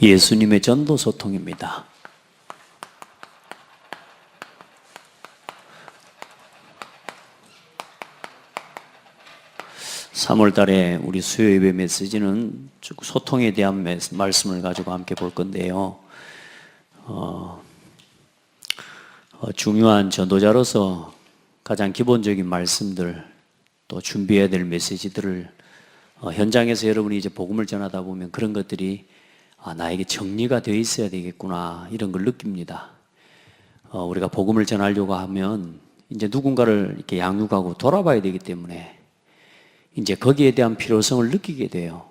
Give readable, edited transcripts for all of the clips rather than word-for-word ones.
예수님의 전도 소통입니다. (3월) 달에 우리 수요 예배 메시지는 쭉 소통에 대한 말씀을 가지고 함께 볼 건데요. 중요한 전도자로서 가장 기본적인 말씀들, 또 준비해야 될 메시지들을 현장에서 여러분이 이제 복음을 전하다 보면 그런 것들이 나에게 정리가 되어 있어야 되겠구나, 이런 걸 느낍니다. 우리가 복음을 전하려고 하면 이제 누군가를 이렇게 양육하고 돌아봐야 되기 때문에 이제 거기에 대한 필요성을 느끼게 돼요.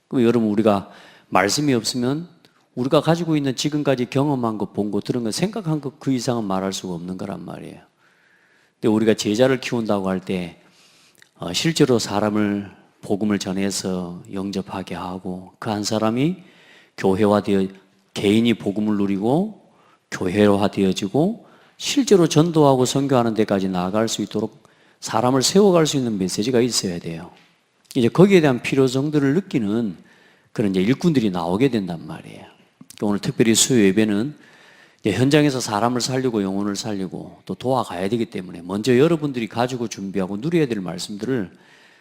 그럼 여러분, 우리가 말씀이 없으면 우리가 가지고 있는 지금까지 경험한 것, 본 것, 들은 것, 생각한 것 그 이상은 말할 수가 없는 거란 말이에요. 근데 우리가 제자를 키운다고 할 때 실제로 사람을 복음을 전해서 영접하게 하고 그 한 사람이 교회화되어 개인이 복음을 누리고 교회화되어지고 실제로 전도하고 선교하는 데까지 나아갈 수 있도록 사람을 세워갈 수 있는 메시지가 있어야 돼요. 이제 거기에 대한 필요성들을 느끼는 그런 이제 일꾼들이 나오게 된단 말이에요. 오늘 특별히 수요 예배는 현장에서 사람을 살리고 영혼을 살리고 또 도와가야 되기 때문에 먼저 여러분들이 가지고 준비하고 누려야 될 말씀들을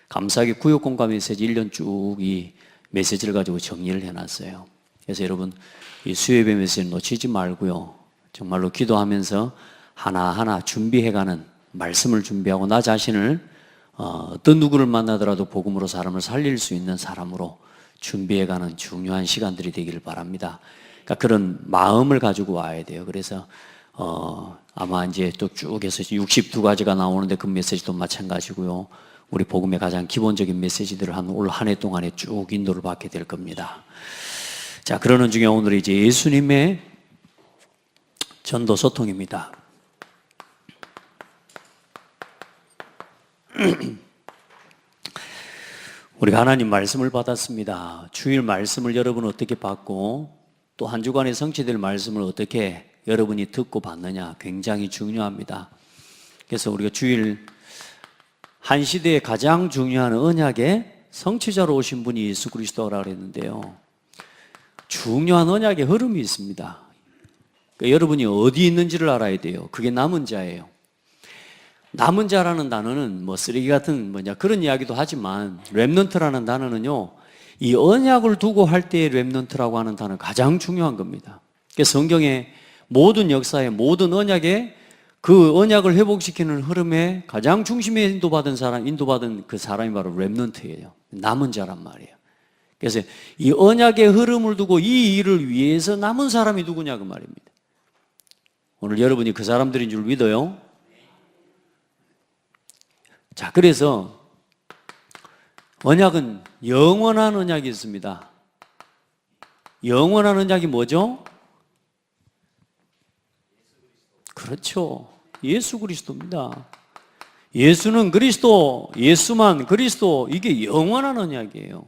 감사하게 구역공감 메시지 1년 쭉 이 메시지를 가지고 정리를 해놨어요. 그래서 여러분, 이 수요 예배 메시지를 놓치지 말고요, 정말로 기도하면서 하나하나 준비해가는 말씀을 준비하고 나 자신을 어떤 누구를 만나더라도 복음으로 사람을 살릴 수 있는 사람으로 준비해가는 중요한 시간들이 되기를 바랍니다. 그러니까 그런 마음을 가지고 와야 돼요. 그래서 아마 이제 또 쭉 해서 62가지가 나오는데 그 메시지도 마찬가지고요. 우리 복음의 가장 기본적인 메시지들을 올 한 해 동안에 쭉 인도를 받게 될 겁니다. 자, 그러는 중에 오늘 이제 예수님의 전도 소통입니다. 우리가 하나님 말씀을 받았습니다. 주일 말씀을 여러분 어떻게 받고 또 한 주간에 성취될 말씀을 어떻게 여러분이 듣고 받느냐 굉장히 중요합니다. 그래서 우리가 주일 한 시대에 가장 중요한 언약의 성취자로 오신 분이 예수 그리스도라고 그랬는데요, 중요한 언약의 흐름이 있습니다. 그러니까 여러분이 어디 있는지를 알아야 돼요. 그게 남은 자예요. 남은 자라는 단어는 뭐 쓰레기 같은 그런 이야기도 하지만 렘넌트라는 단어는요, 이 언약을 두고 할 때의 렘넌트라고 하는 단어가 가장 중요한 겁니다. 그래서 성경의 모든 역사의 모든 언약에 그 언약을 회복시키는 흐름에 가장 중심에 인도받은 그 사람이 바로 렘넌트예요. 남은 자란 말이에요. 그래서 이 언약의 흐름을 두고 이 일을 위해서 남은 사람이 누구냐 그 말입니다. 오늘 여러분이 그 사람들인 줄 믿어요? 자, 그래서 언약은 영원한 언약이 있습니다. 영원한 언약이 뭐죠? 그렇죠. 예수 그리스도입니다. 예수는 그리스도, 예수만 그리스도, 이게 영원한 언약이에요.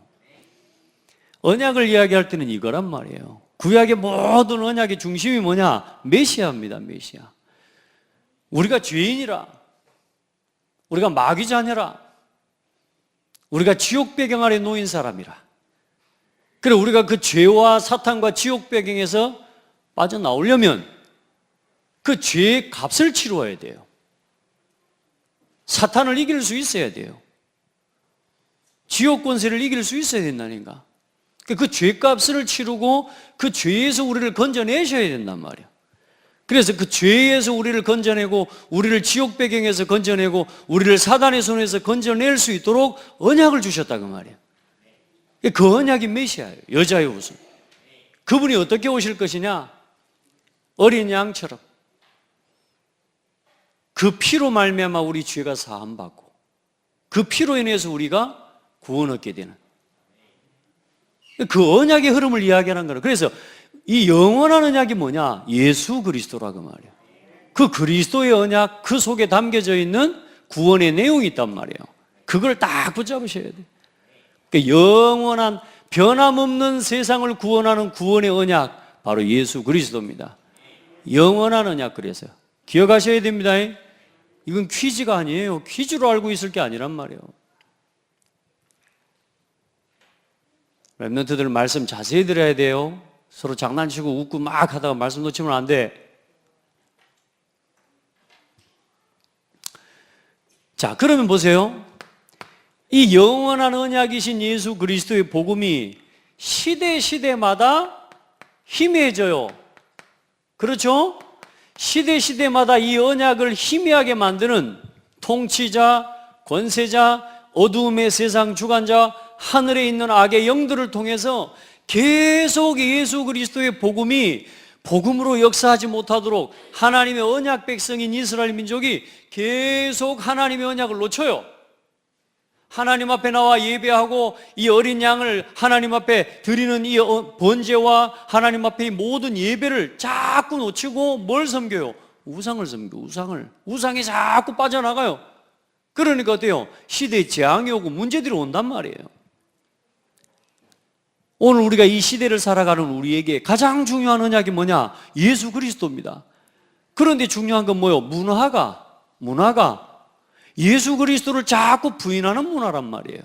언약을 이야기할 때는 이거란 말이에요. 구약의 모든 언약의 중심이 뭐냐? 메시아입니다. 메시아. 우리가 죄인이라, 우리가 마귀 자녀라, 우리가 지옥 배경 아래 놓인 사람이라, 그래 우리가 그 죄와 사탄과 지옥 배경에서 빠져나오려면 그 죄의 값을 치루어야 돼요. 사탄을 이길 수 있어야 돼요. 지옥 권세를 이길 수 있어야 된다니까. 그 죄값을 치르고 그 죄에서 우리를 건져내셔야 된단 말이에요. 그래서 그 죄에서 우리를 건져내고 우리를 지옥 배경에서 건져내고 우리를 사단의 손에서 건져낼 수 있도록 언약을 주셨다 그 말이에요. 그 언약이 메시아예요. 여자의 우선. 그분이 어떻게 오실 것이냐? 어린 양처럼 그 피로 말미암아 우리 죄가 사함받고 그 피로 인해서 우리가 구원 얻게 되는 그 언약의 흐름을 이야기하는 거예요. 그래서 이 영원한 언약이 뭐냐? 예수 그리스도라고 말이에요. 그 그리스도의 언약, 그 속에 담겨져 있는 구원의 내용이 있단 말이에요. 그걸 딱 붙잡으셔야 돼요. 그러니까 영원한 변함없는 세상을 구원하는 구원의 언약, 바로 예수 그리스도입니다. 영원한 언약. 그래서 기억하셔야 됩니다. 이건 퀴즈가 아니에요. 퀴즈로 알고 있을 게 아니란 말이에요. 렘넌트들 말씀 자세히 들어야 돼요. 서로 장난치고 웃고 막 하다가 말씀 놓치면 안 돼. 자, 그러면 보세요. 이 영원한 언약이신 예수 그리스도의 복음이 시대마다 희미해져요. 그렇죠? 시대마다 이 언약을 희미하게 만드는 통치자, 권세자, 어두움의 세상 주관자, 하늘에 있는 악의 영들을 통해서 계속 예수 그리스도의 복음이 복음으로 역사하지 못하도록 하나님의 언약 백성인 이스라엘 민족이 계속 하나님의 언약을 놓쳐요. 하나님 앞에 나와 예배하고 이 어린 양을 하나님 앞에 드리는 이 번제와 하나님 앞에 이 모든 예배를 자꾸 놓치고 뭘 섬겨요? 우상을 섬겨. 우상이 자꾸 빠져나가요. 그러니까 어때요? 시대에 재앙이 오고 문제들이 온단 말이에요. 오늘 우리가 이 시대를 살아가는 우리에게 가장 중요한 언약이 뭐냐? 예수 그리스도입니다. 그런데 중요한 건 뭐예요? 문화가 예수 그리스도를 자꾸 부인하는 문화란 말이에요.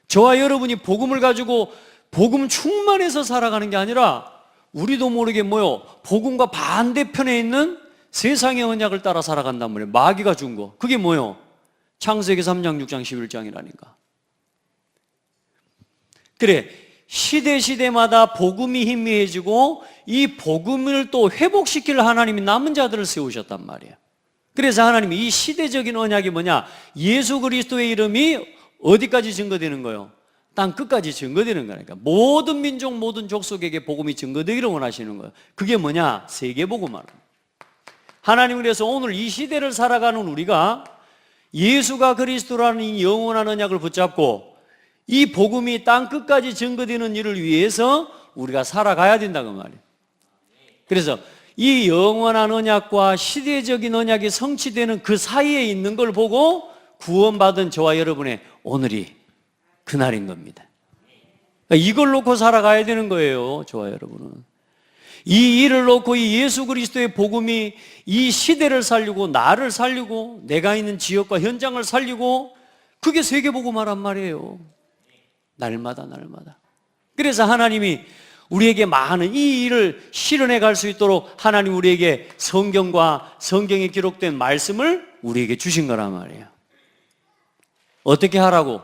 저와 여러분이 복음을 가지고 복음 충만해서 살아가는 게 아니라 우리도 모르게 뭐요? 복음과 반대편에 있는 세상의 언약을 따라 살아간단 말이에요. 마귀가 준 거. 그게 뭐요? 창세기 3장, 6장, 11장이라니까. 그래, 시대마다 복음이 희미해지고 이 복음을 또 회복시킬 하나님이 남은 자들을 세우셨단 말이에요. 그래서 하나님이 이 시대적인 언약이 뭐냐? 예수 그리스도의 이름이 어디까지 증거되는 거예요? 땅 끝까지 증거되는 거니까. 모든 민족, 모든 족속에게 복음이 증거되기를 원하시는 거예요. 그게 뭐냐? 세계복음 말이에요. 하나님은 그래서 오늘 이 시대를 살아가는 우리가 예수가 그리스도라는 이 영원한 언약을 붙잡고 이 복음이 땅 끝까지 증거되는 일을 위해서 우리가 살아가야 된다고 말이에요. 그래서 이 영원한 언약과 시대적인 언약이 성취되는 그 사이에 있는 걸 보고 구원받은 저와 여러분의 오늘이 그날인 겁니다. 이걸 놓고 살아가야 되는 거예요, 저와 여러분은. 이 일을 놓고 이 예수 그리스도의 복음이 이 시대를 살리고 나를 살리고 내가 있는 지역과 현장을 살리고 그게 세계복음화란 말이에요. 날마다. 그래서 하나님이 우리에게 많은 이 일을 실현해 갈 수 있도록 하나님 우리에게 성경과 성경에 기록된 말씀을 우리에게 주신 거란 말이에요. 어떻게 하라고?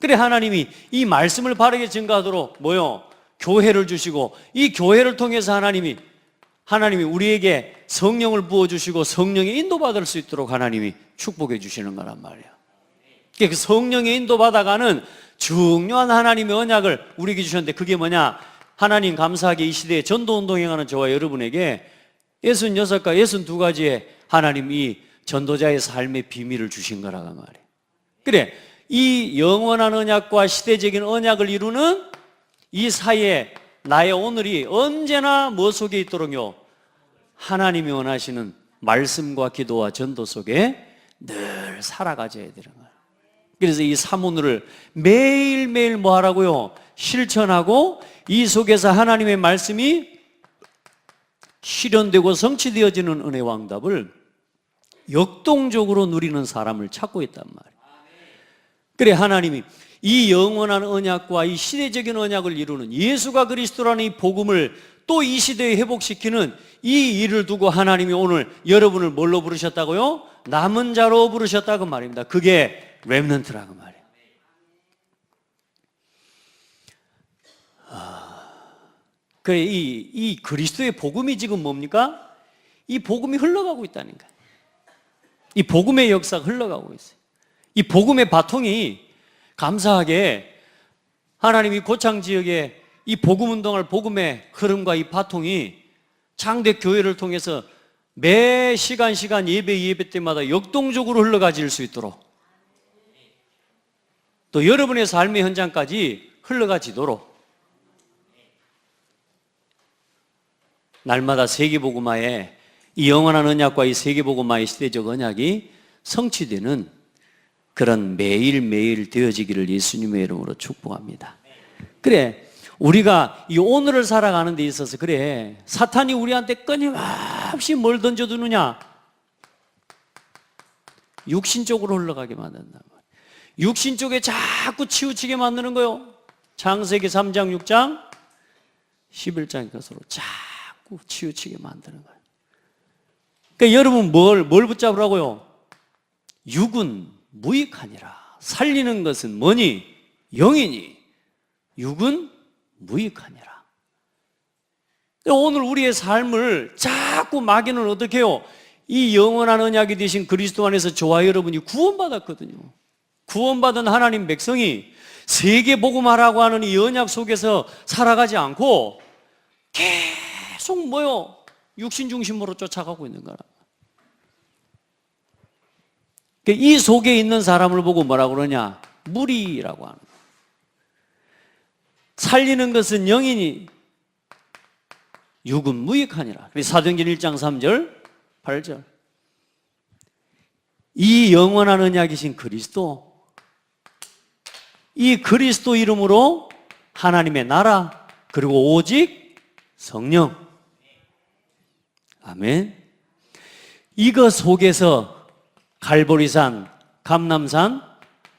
그래, 하나님이 이 말씀을 바르게 증거하도록 뭐요? 교회를 주시고 이 교회를 통해서 하나님이 우리에게 성령을 부어주시고 성령의 인도받을 수 있도록 하나님이 축복해 주시는 거란 말이에요. 그 성령의 인도받아가는 중요한 하나님의 언약을 우리에게 주셨는데 그게 뭐냐? 하나님 감사하게 이 시대에 전도운동행하는 저와 여러분에게 66가 62가지의 하나님 이 전도자의 삶의 비밀을 주신 거라고 말이에요. 그래, 이 영원한 언약과 시대적인 언약을 이루는 이 사이에 나의 오늘이 언제나 뭐 속에 있도록요? 하나님이 원하시는 말씀과 기도와 전도 속에 늘 살아가져야 되는 거예요. 그래서 이 사문을 매일매일 뭐 하라고요? 실천하고 이 속에서 하나님의 말씀이 실현되고 성취되어지는 은혜 왕답을 역동적으로 누리는 사람을 찾고 있단 말이에요. 그래, 하나님이 이 영원한 언약과 이 시대적인 언약을 이루는 예수가 그리스도라는 이 복음을 또 이 시대에 회복시키는 이 일을 두고 하나님이 오늘 여러분을 뭘로 부르셨다고요? 남은 자로 부르셨다고 말입니다. 그게 렘넌트라고 말이에요. 그래, 이 그리스도의 복음이 지금 뭡니까? 이 복음이 흘러가고 있다니까. 이 복음의 역사가 흘러가고 있어요. 이 복음의 바통이 감사하게 하나님이 고창 지역에 이 복음 운동할 복음의 흐름과 이 바통이 창대 교회를 통해서 매 시간 예배 때마다 역동적으로 흘러가질 수 있도록 또 여러분의 삶의 현장까지 흘러가지도록 날마다 세계복음화의 이 영원한 언약과 이 세계복음화의 시대적 언약이 성취되는 그런 매일매일 되어지기를 예수님의 이름으로 축복합니다. 그래, 우리가 이 오늘을 살아가는 데 있어서 그래, 사탄이 우리한테 끊임없이 뭘 던져두느냐? 육신 쪽으로 흘러가게 만든다. 육신 쪽에 자꾸 치우치게 만드는 거요. 창세기 3장 6장 11장의 것으로 자꾸 치우치게 만드는 거예요. 그러니까 여러분 뭘 붙잡으라고요? 육은 무익하니라. 살리는 것은 뭐니? 영이니. 육은 무익하니라. 오늘 우리의 삶을 자꾸 마귀는 어떻게 해요? 이 영원한 언약이 되신 그리스도 안에서 저와 여러분이 구원받았거든요. 구원받은 하나님 백성이 세계 복음화라고 하는 이 언약 속에서 살아가지 않고 계속 뭐요? 육신 중심으로 쫓아가고 있는 거라. 이 속에 있는 사람을 보고 뭐라고 그러냐? 무리라고 하는 거예요. 살리는 것은 영이니 육은 무익하니라. 사도행전 1장 3절 8절. 이 영원한 언약이신 그리스도, 이 그리스도 이름으로 하나님의 나라, 그리고 오직 성령. 아멘. 이거 속에서 갈보리산, 감람산,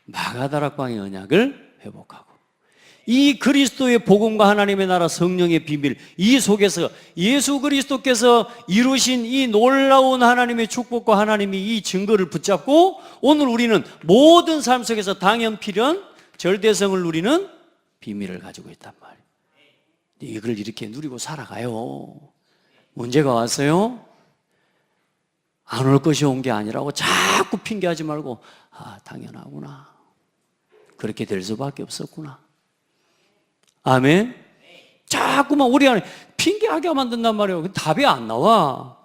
마가다락방의 언약을 회복하고, 이 그리스도의 복음과 하나님의 나라 성령의 비밀, 이 속에서 예수 그리스도께서 이루신 이 놀라운 하나님의 축복과 하나님의 이 증거를 붙잡고 오늘 우리는 모든 삶 속에서 당연필연 절대성을 누리는 비밀을 가지고 있단 말이에요. 이걸 이렇게 누리고 살아가요. 문제가 왔어요? 안 올 것이 온 게 아니라고 자꾸 핑계하지 말고, 아, 당연하구나. 그렇게 될 수밖에 없었구나. 아멘. 자꾸만 우리 안에 핑계하게 만든단 말이에요. 답이 안 나와.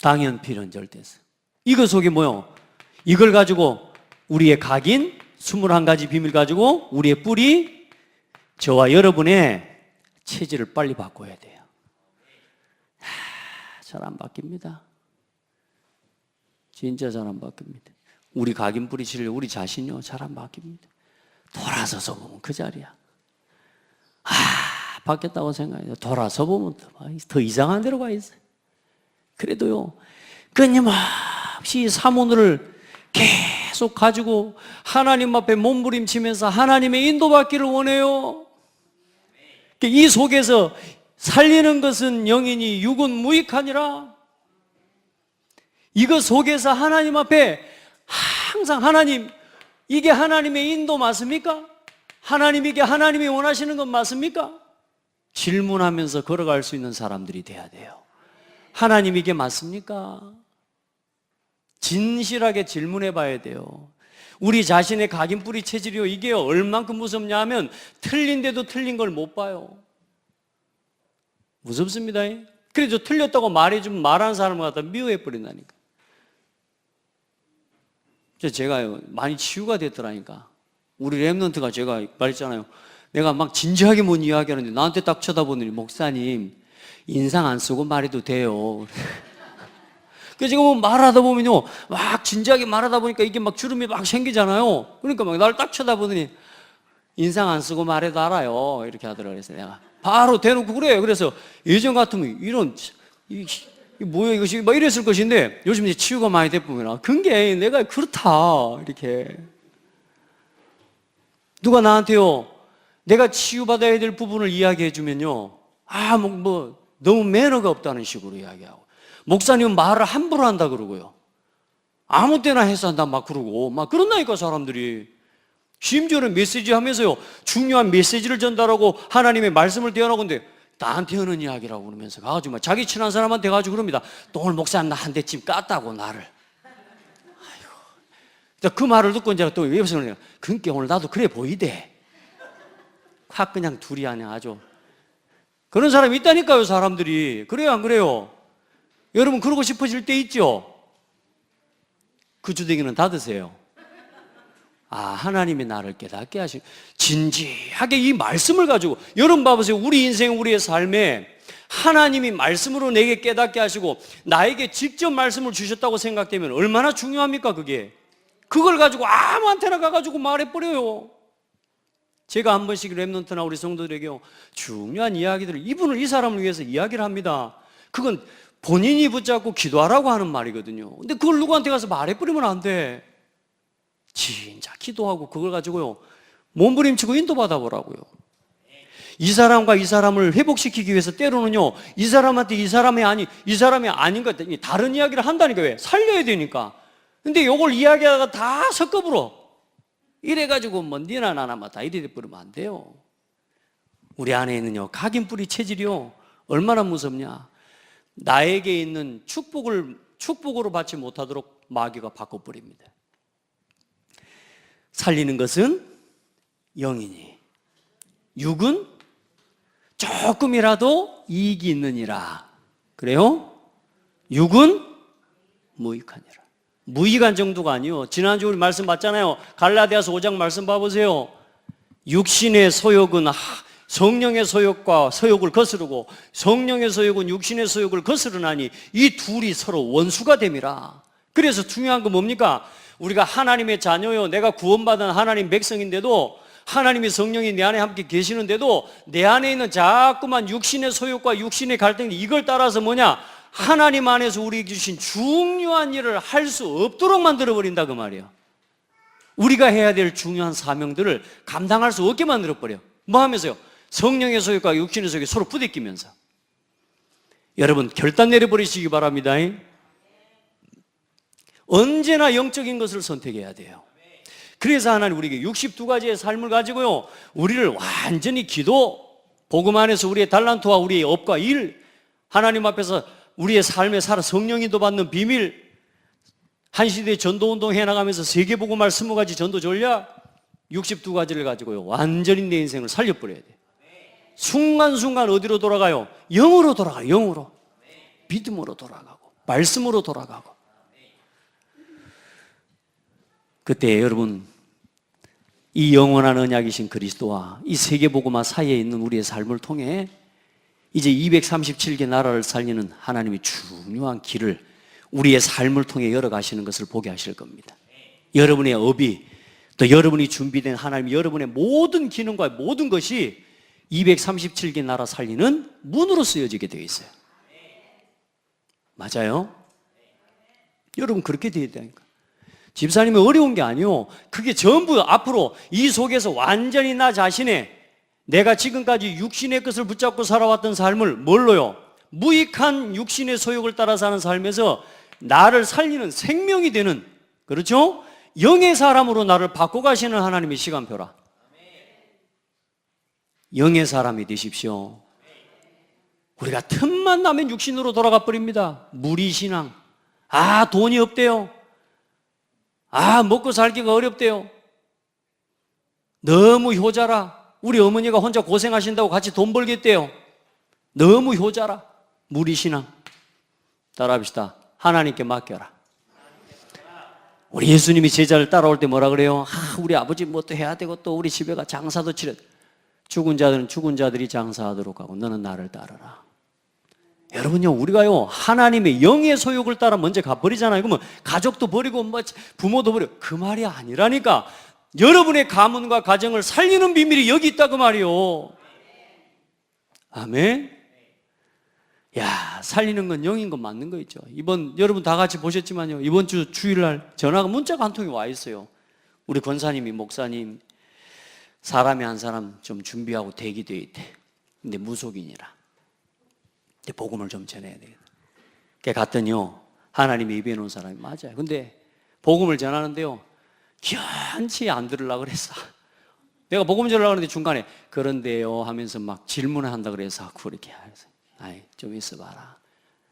당연필연 절대성. 이거 속에 뭐요? 이걸 가지고 우리의 각인 21가지 비밀 가지고 우리의 뿌리, 저와 여러분의 체질을 빨리 바꿔야 돼요. 잘 안 바뀝니다. 진짜 잘 안 바뀝니다. 우리 각인 뿌리치려 우리 자신이요, 잘 안 바뀝니다. 돌아서서 보면 그 자리야. 바뀌었다고 생각해요. 돌아서 보면 더 이상한 데로 가 있어요. 그래도요, 끊임없이 사문을 계속 가지고 하나님 앞에 몸부림치면서 하나님의 인도받기를 원해요. 이 속에서 살리는 것은 영이니 육은 무익하니라. 이거 속에서 하나님 앞에 항상 하나님, 이게 하나님의 인도 맞습니까? 이게 하나님이 원하시는 건 맞습니까? 질문하면서 걸어갈 수 있는 사람들이 돼야 돼요. 하나님 이게 맞습니까? 진실하게 질문해 봐야 돼요. 우리 자신의 각인뿌리 체질이요, 이게 얼만큼 무섭냐 하면 틀린데도 틀린 걸 못 봐요. 무섭습니다. 그래서 틀렸다고 말해주면 말하는 사람을 갖다 미워해 버린다니까. 제가 많이 치유가 됐더라니까. 우리 랩런트가 제가 말했잖아요. 내가 막 진지하게 뭔 이야기하는데 나한테 딱 쳐다보더니, 목사님 인상 안 쓰고 말해도 돼요. 그래서 제가 뭐 말하다 보면요, 막 진지하게 말하다 보니까 이게 막 주름이 막 생기잖아요. 그러니까 막 나를 딱 쳐다보더니 인상 안 쓰고 말해도 알아요, 이렇게 하더라고요. 그래서 내가 바로 대놓고 그래요. 그래서 예전 같으면 이런 뭐야 이것이 막 이랬을 것인데 요즘 이제 치유가 많이 됐보면 그게 내가 그렇다, 이렇게. 누가 나한테요, 내가 치유받아야 될 부분을 이야기해 주면요, 너무 매너가 없다는 식으로 이야기하고, 목사님은 말을 함부로 한다 그러고요, 아무 때나 해서 한다 막 그러고 막 그런다니까 사람들이. 심지어는 메시지 하면서요, 중요한 메시지를 전달하고 하나님의 말씀을 대하라고 하는데 나한테 하는 이야기라고 그러면서 가가지고 막 자기 친한 사람한테 가가지고 그럽니다. 또 오늘 목사님 나 한 대쯤 깠다고 나를. 아이고. 그 말을 듣고 이제 또 옆에서 그러니까, 그러니까 오늘 나도 그래 보이대. 확 그냥 둘이 아니야 아주. 그런 사람이 있다니까요, 사람들이. 그래요, 안 그래요? 여러분 그러고 싶어질 때 있죠? 그 주댕이는 닫으세요. 하나님이 나를 깨닫게 하시고 진지하게 이 말씀을 가지고, 여러분 봐보세요. 우리 인생, 우리의 삶에 하나님이 말씀으로 내게 깨닫게 하시고 나에게 직접 말씀을 주셨다고 생각되면 얼마나 중요합니까, 그게? 그걸 가지고 아무한테나 가가지고 말해버려요. 제가 한 번씩 랩런트나 우리 성도들에게요, 중요한 이야기들을 이 사람을 위해서 이야기를 합니다. 그건 본인이 붙잡고 기도하라고 하는 말이거든요. 근데 그걸 누구한테 가서 말해버리면 안 돼. 진짜 기도하고 그걸 가지고요, 몸부림치고 인도받아 보라고요. 이 사람과 이 사람을 회복시키기 위해서 때로는요, 이 사람한테 이 사람이 아닌 것 같아. 다른 이야기를 한다니까. 왜? 살려야 되니까. 근데 요걸 이야기하다가 다 섞어버려. 이래가지고 뭐 니나 나나 다 이래 버리면 안 돼요. 우리 안에 있는요, 각인뿌리 체질이요, 얼마나 무섭냐. 나에게 있는 축복으로 받지 못하도록 마귀가 바꿔버립니다. 살리는 것은 영이니 육은 조금이라도 이익이 있느니라. 그래요? 육은 무익하니라. 무익한 정도가 아니요. 지난주 우리 말씀 봤잖아요. 갈라디아서 5장 말씀 봐보세요. 육신의 소욕은 성령의 소욕과 소욕을 거스르고 성령의 소욕은 육신의 소욕을 거스르나니 이 둘이 서로 원수가 됨이라. 그래서 중요한 건 뭡니까? 우리가 하나님의 자녀요, 내가 구원받은 하나님 백성인데도, 하나님의 성령이 내 안에 함께 계시는데도 내 안에 있는 자꾸만 육신의 소욕과 육신의 갈등이, 이걸 따라서 뭐냐? 하나님 안에서 우리에게 주신 중요한 일을 할 수 없도록 만들어버린다 그 말이에요. 우리가 해야 될 중요한 사명들을 감당할 수 없게 만들어버려. 뭐 하면서요? 성령의 소욕과 육신의 소욕이 서로 부대끼면서. 여러분, 결단 내려버리시기 바랍니다. 언제나 영적인 것을 선택해야 돼요. 그래서 하나님 우리에게 62가지의 삶을 가지고요, 우리를 완전히 기도, 복음 안에서 우리의 달란트와 우리의 업과 일, 하나님 앞에서 우리의 삶에 살아 성령인도 받는 비밀, 한 시대의 전도운동 해나가면서 세계복음할 20가지 전도 전략, 62가지를 가지고요, 완전히 내 인생을 살려버려야 돼요. 순간순간 어디로 돌아가요? 영으로 돌아가요. 영으로. 믿음으로 돌아가고 말씀으로 돌아가고. 그때 여러분, 이 영원한 언약이신 그리스도와 이 세계복음화 사이에 있는 우리의 삶을 통해 이제 237개 나라를 살리는 하나님의 중요한 길을 우리의 삶을 통해 열어가시는 것을 보게 하실 겁니다. 여러분의 업이, 또 여러분이 준비된 하나님, 여러분의 모든 기능과 모든 것이 237개 나라 살리는 문으로 쓰여지게 되어 있어요. 맞아요? 여러분, 그렇게 되어야 되니까. 집사님이 어려운 게 아니요, 그게 전부 앞으로 이 속에서 완전히 나 자신의, 내가 지금까지 육신의 것을 붙잡고 살아왔던 삶을 뭘로요? 무익한 육신의 소욕을 따라 사는 삶에서 나를 살리는 생명이 되는, 그렇죠? 영의 사람으로 나를 바꿔가시는 하나님의 시간표라. 영의 사람이 되십시오. 우리가 틈만 나면 육신으로 돌아가 버립니다. 무리신앙. 돈이 없대요. 먹고 살기가 어렵대요. 너무 효자라. 우리 어머니가 혼자 고생하신다고 같이 돈 벌겠대요. 너무 효자라. 무리신앙. 따라합시다. 하나님께 맡겨라. 우리 예수님이 제자를 따라올 때 뭐라 그래요? 우리 아버지 뭐 또 해야 되고, 또 우리 집에가 장사도 치러, 죽은 자들은 죽은 자들이 장사하도록 하고 너는 나를 따르라. 여러분요, 우리가요, 하나님의 영의 소욕을 따라 먼저 가버리잖아요. 그러면 가족도 버리고 뭐 부모도 버리고, 그 말이 아니라니까. 여러분의 가문과 가정을 살리는 비밀이 여기 있다 그 말이요. 아멘. 야, 살리는 건 영인 건 맞는 거 있죠. 이번 여러분 다 같이 보셨지만요, 이번 주 주일날 전화가, 문자가 한 통이 와 있어요. 우리 권사님이, 목사님, 사람이 한 사람 좀 준비하고 대기되어 있대. 근데 무속인이라. 근데 복음을 좀 전해야 되겠다. 그래 갔더니요, 하나님이 입에 놓은 사람이 맞아요. 근데 복음을 전하는데요, 견치 안 들으려고 그랬어. 내가 복음 전하려고 하는데 중간에 그런데요 하면서 막 질문을 한다 그래서 그렇게 해서, 좀 있어봐라.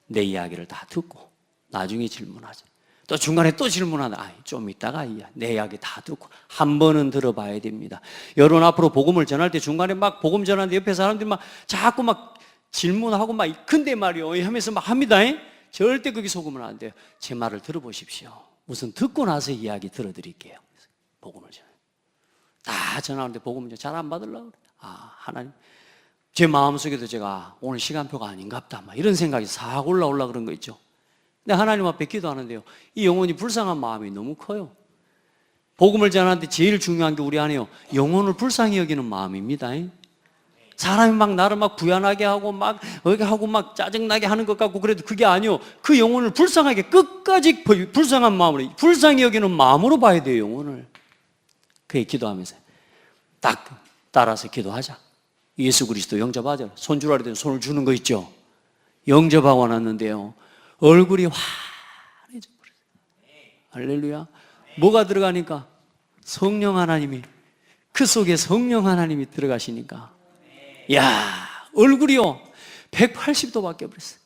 내 이야기를 다 듣고 나중에 질문하자. 또 중간에 또 질문하다. 좀 있다가 내 이야기 다 듣고 한 번은 들어봐야 됩니다. 여러분 앞으로 복음을 전할 때 중간에 막 복음 전하는데 옆에 사람들이 막 자꾸 막 질문하고 막 근데 말이요 하면서 막 합니다. 절대 거기 속으면 안 돼요. 제 말을 들어보십시오. 우선 듣고 나서 이야기 들어드릴게요. 복음을 전해. 다 전하는데 복음을 잘 안 받으려고 그래. 하나님, 제 마음속에도 제가 오늘 시간표가 아닌갑다 막 이런 생각이 싹 올라올라 그런 거 있죠. 근데 하나님 앞에 기도하는데요, 이 영혼이 불쌍한 마음이 너무 커요. 복음을 전하는데 제일 중요한 게 우리 안에요, 영혼을 불쌍히 여기는 마음입니다. 사람이 막 나를 막 부연하게 하고 막 어게 하고 막 짜증나게 하는 것 같고 그래도 그게 아니요, 그 영혼을 불쌍하게 끝까지 불쌍한 마음으로, 불쌍히 여기는 마음으로 봐야 돼요, 영혼을. 그게 기도하면서 딱 따라서 기도하자. 예수 그리스도 영접하죠. 손 주라 그랬더니 손을 주는 거 있죠. 영접하고 났는데요, 얼굴이 환해져 버렸어요. 할렐루야. 뭐가 들어가니까? 성령 하나님이, 그 속에 성령 하나님이 들어가시니까, 야, 얼굴이요 180도 바뀌어 버렸어요.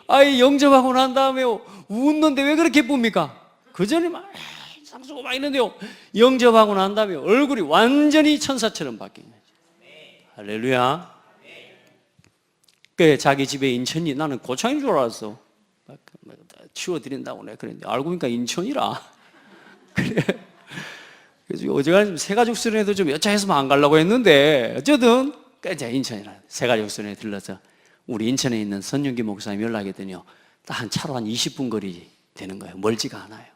아이, 영접하고 난 다음에 웃는데 왜 그렇게 예쁩니까? 그 전에 막 상수고 막 있는데요, 영접하고 난 다음에 얼굴이 완전히 천사처럼 바뀐 거죠. 할렐루야. 그 자기 집에 인천이, 나는 고창인 줄 알았어. 치워드린다고 내가 그랬는데 알고 보니까 인천이라. 그래. 그래서 어제가 새가족 수련회도 좀 여차해서 안 가려고 했는데 어쨌든 이제 인천이라 새가족 수련회 들러서 우리 인천에 있는 선윤기 목사님 연락했더니요, 한 차로 한 20분 거리 되는 거예요. 멀지가 않아요.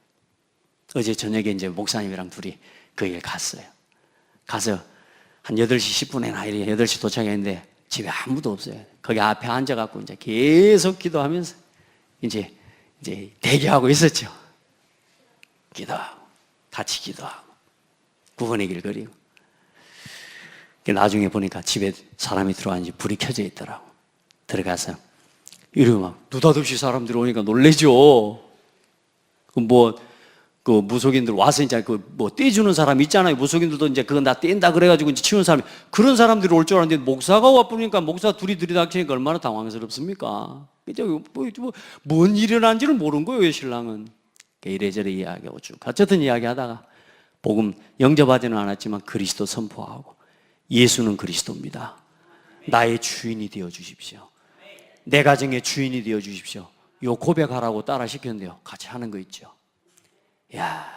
어제 저녁에 이제 목사님이랑 둘이 거기에 갔어요. 가서 한 8시 10분에 나 8시 도착했는데 집에 아무도 없어요. 거기 앞에 앉아갖고 이제 계속 기도하면서 이제 대기하고 있었죠. 기도하고, 같이 기도하고, 구원의 길 그리고. 나중에 보니까 집에 사람이 들어왔는지 불이 켜져 있더라고. 들어가서 이러고 막 느닷없이 사람들이 오니까 놀래죠. 그 무속인들 와서 이제 떼주는 사람 있잖아요. 무속인들도 이제 그건 다 뗀다 그래가지고 이제 치우는 사람이, 그런 사람들이 올 줄 알았는데 목사가 와보니까 목사 둘이 들이닥치니까 얼마나 당황스럽습니까? 이제 뭔 일이 일어난지를 모르는 거예요, 신랑은. 이래저래 이야기하고 쭉 어쨌든 이야기하다가 복음 영접하지는 않았지만 그리스도 선포하고, 예수는 그리스도입니다. 나의 주인이 되어 주십시오. 내 가정의 주인이 되어 주십시오. 요 고백하라고 따라 시켰는데요, 같이 하는 거 있죠. 야,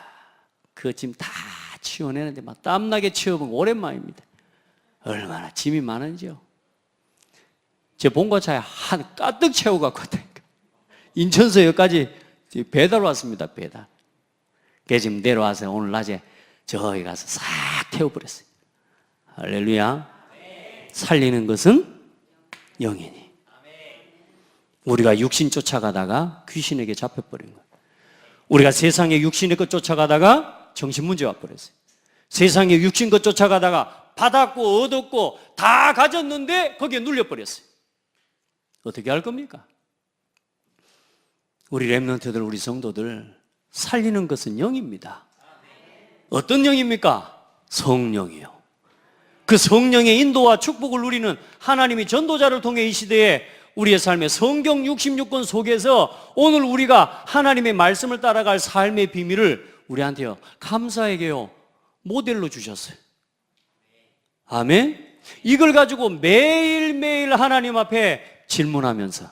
그 짐 다 치워내는데 막 땀나게 치워본 오랜만입니다. 얼마나 짐이 많은지요. 제 본가차에 한 가득 채워갖고 인천서 여기까지 배달 왔습니다. 배달. 그래서 지금 내려와서 오늘 낮에 저기 가서 싹 태워버렸어요. 할렐루야. 살리는 것은 영이니. 우리가 육신 쫓아가다가 귀신에게 잡혀버린 거예요. 우리가 세상의 육신의 것 쫓아가다가 정신문제 와버렸어요. 세상의 육신 것 쫓아가다가 받았고 얻었고 다 가졌는데 거기에 눌려버렸어요. 어떻게 할 겁니까? 우리 렘넌트들, 우리 성도들, 살리는 것은 영입니다. 어떤 영입니까? 성령이요. 그 성령의 인도와 축복을 누리는 하나님이 전도자를 통해 이 시대에 우리의 삶의 성경 66권 속에서 오늘 우리가 하나님의 말씀을 따라갈 삶의 비밀을 우리한테요, 감사하게요, 모델로 주셨어요. 아멘. 이걸 가지고 매일매일 하나님 앞에 질문하면서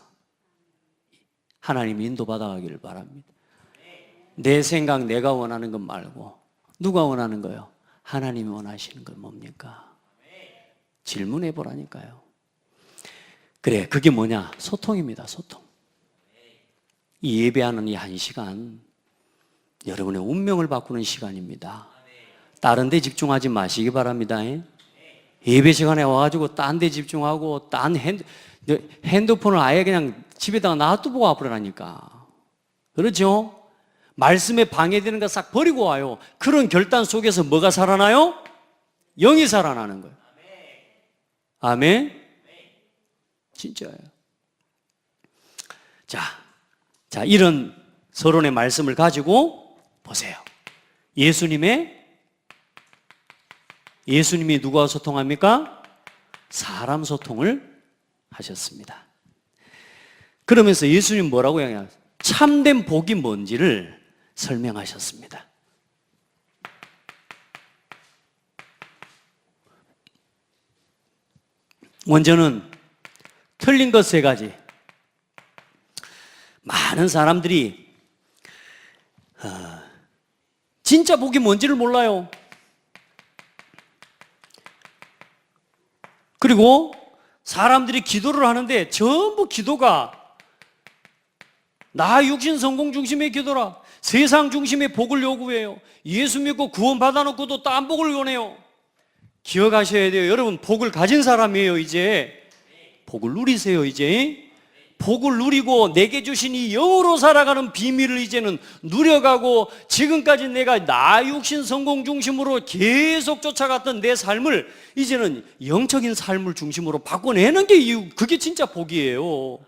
하나님 인도받아가기를 바랍니다. 내 생각, 내가 원하는 것 말고 누가 원하는 거요? 하나님이 원하시는 건 뭡니까? 질문해 보라니까요. 그래, 그게 뭐냐? 소통입니다. 소통. 이 예배하는 이 1시간 여러분의 운명을 바꾸는 시간입니다. 다른 데 집중하지 마시기 바랍니다. 예배 시간에 와가지고 딴 데 집중하고 딴 핸드폰을 아예 그냥 집에다가 놔두고 와버리라니까. 그렇죠? 말씀에 방해되는 거 싹 버리고 와요. 그런 결단 속에서 뭐가 살아나요? 영이 살아나는 거예요. 아멘. 진짜예요. 자, 이런 서론의 말씀을 가지고 보세요. 예수님이 누구와 소통합니까? 사람 소통을 하셨습니다. 그러면서 예수님 뭐라고 하냐? 참된 복이 뭔지를 설명하셨습니다. 먼저는 틀린 것 3가지. 많은 사람들이 진짜 복이 뭔지를 몰라요. 그리고 사람들이 기도를 하는데 전부 기도가 나 육신 성공 중심의 기도라, 세상 중심의 복을 요구해요. 예수 믿고 구원 받아놓고도 딴 복을 원해요. 기억하셔야 돼요. 여러분 복을 가진 사람이에요. 이제 복을 누리세요. 이제 복을 누리고 내게 주신 이 영으로 살아가는 비밀을 이제는 누려가고, 지금까지 내가 나 육신 성공 중심으로 계속 쫓아갔던 내 삶을 이제는 영적인 삶을 중심으로 바꿔내는 게 그게 진짜 복이에요.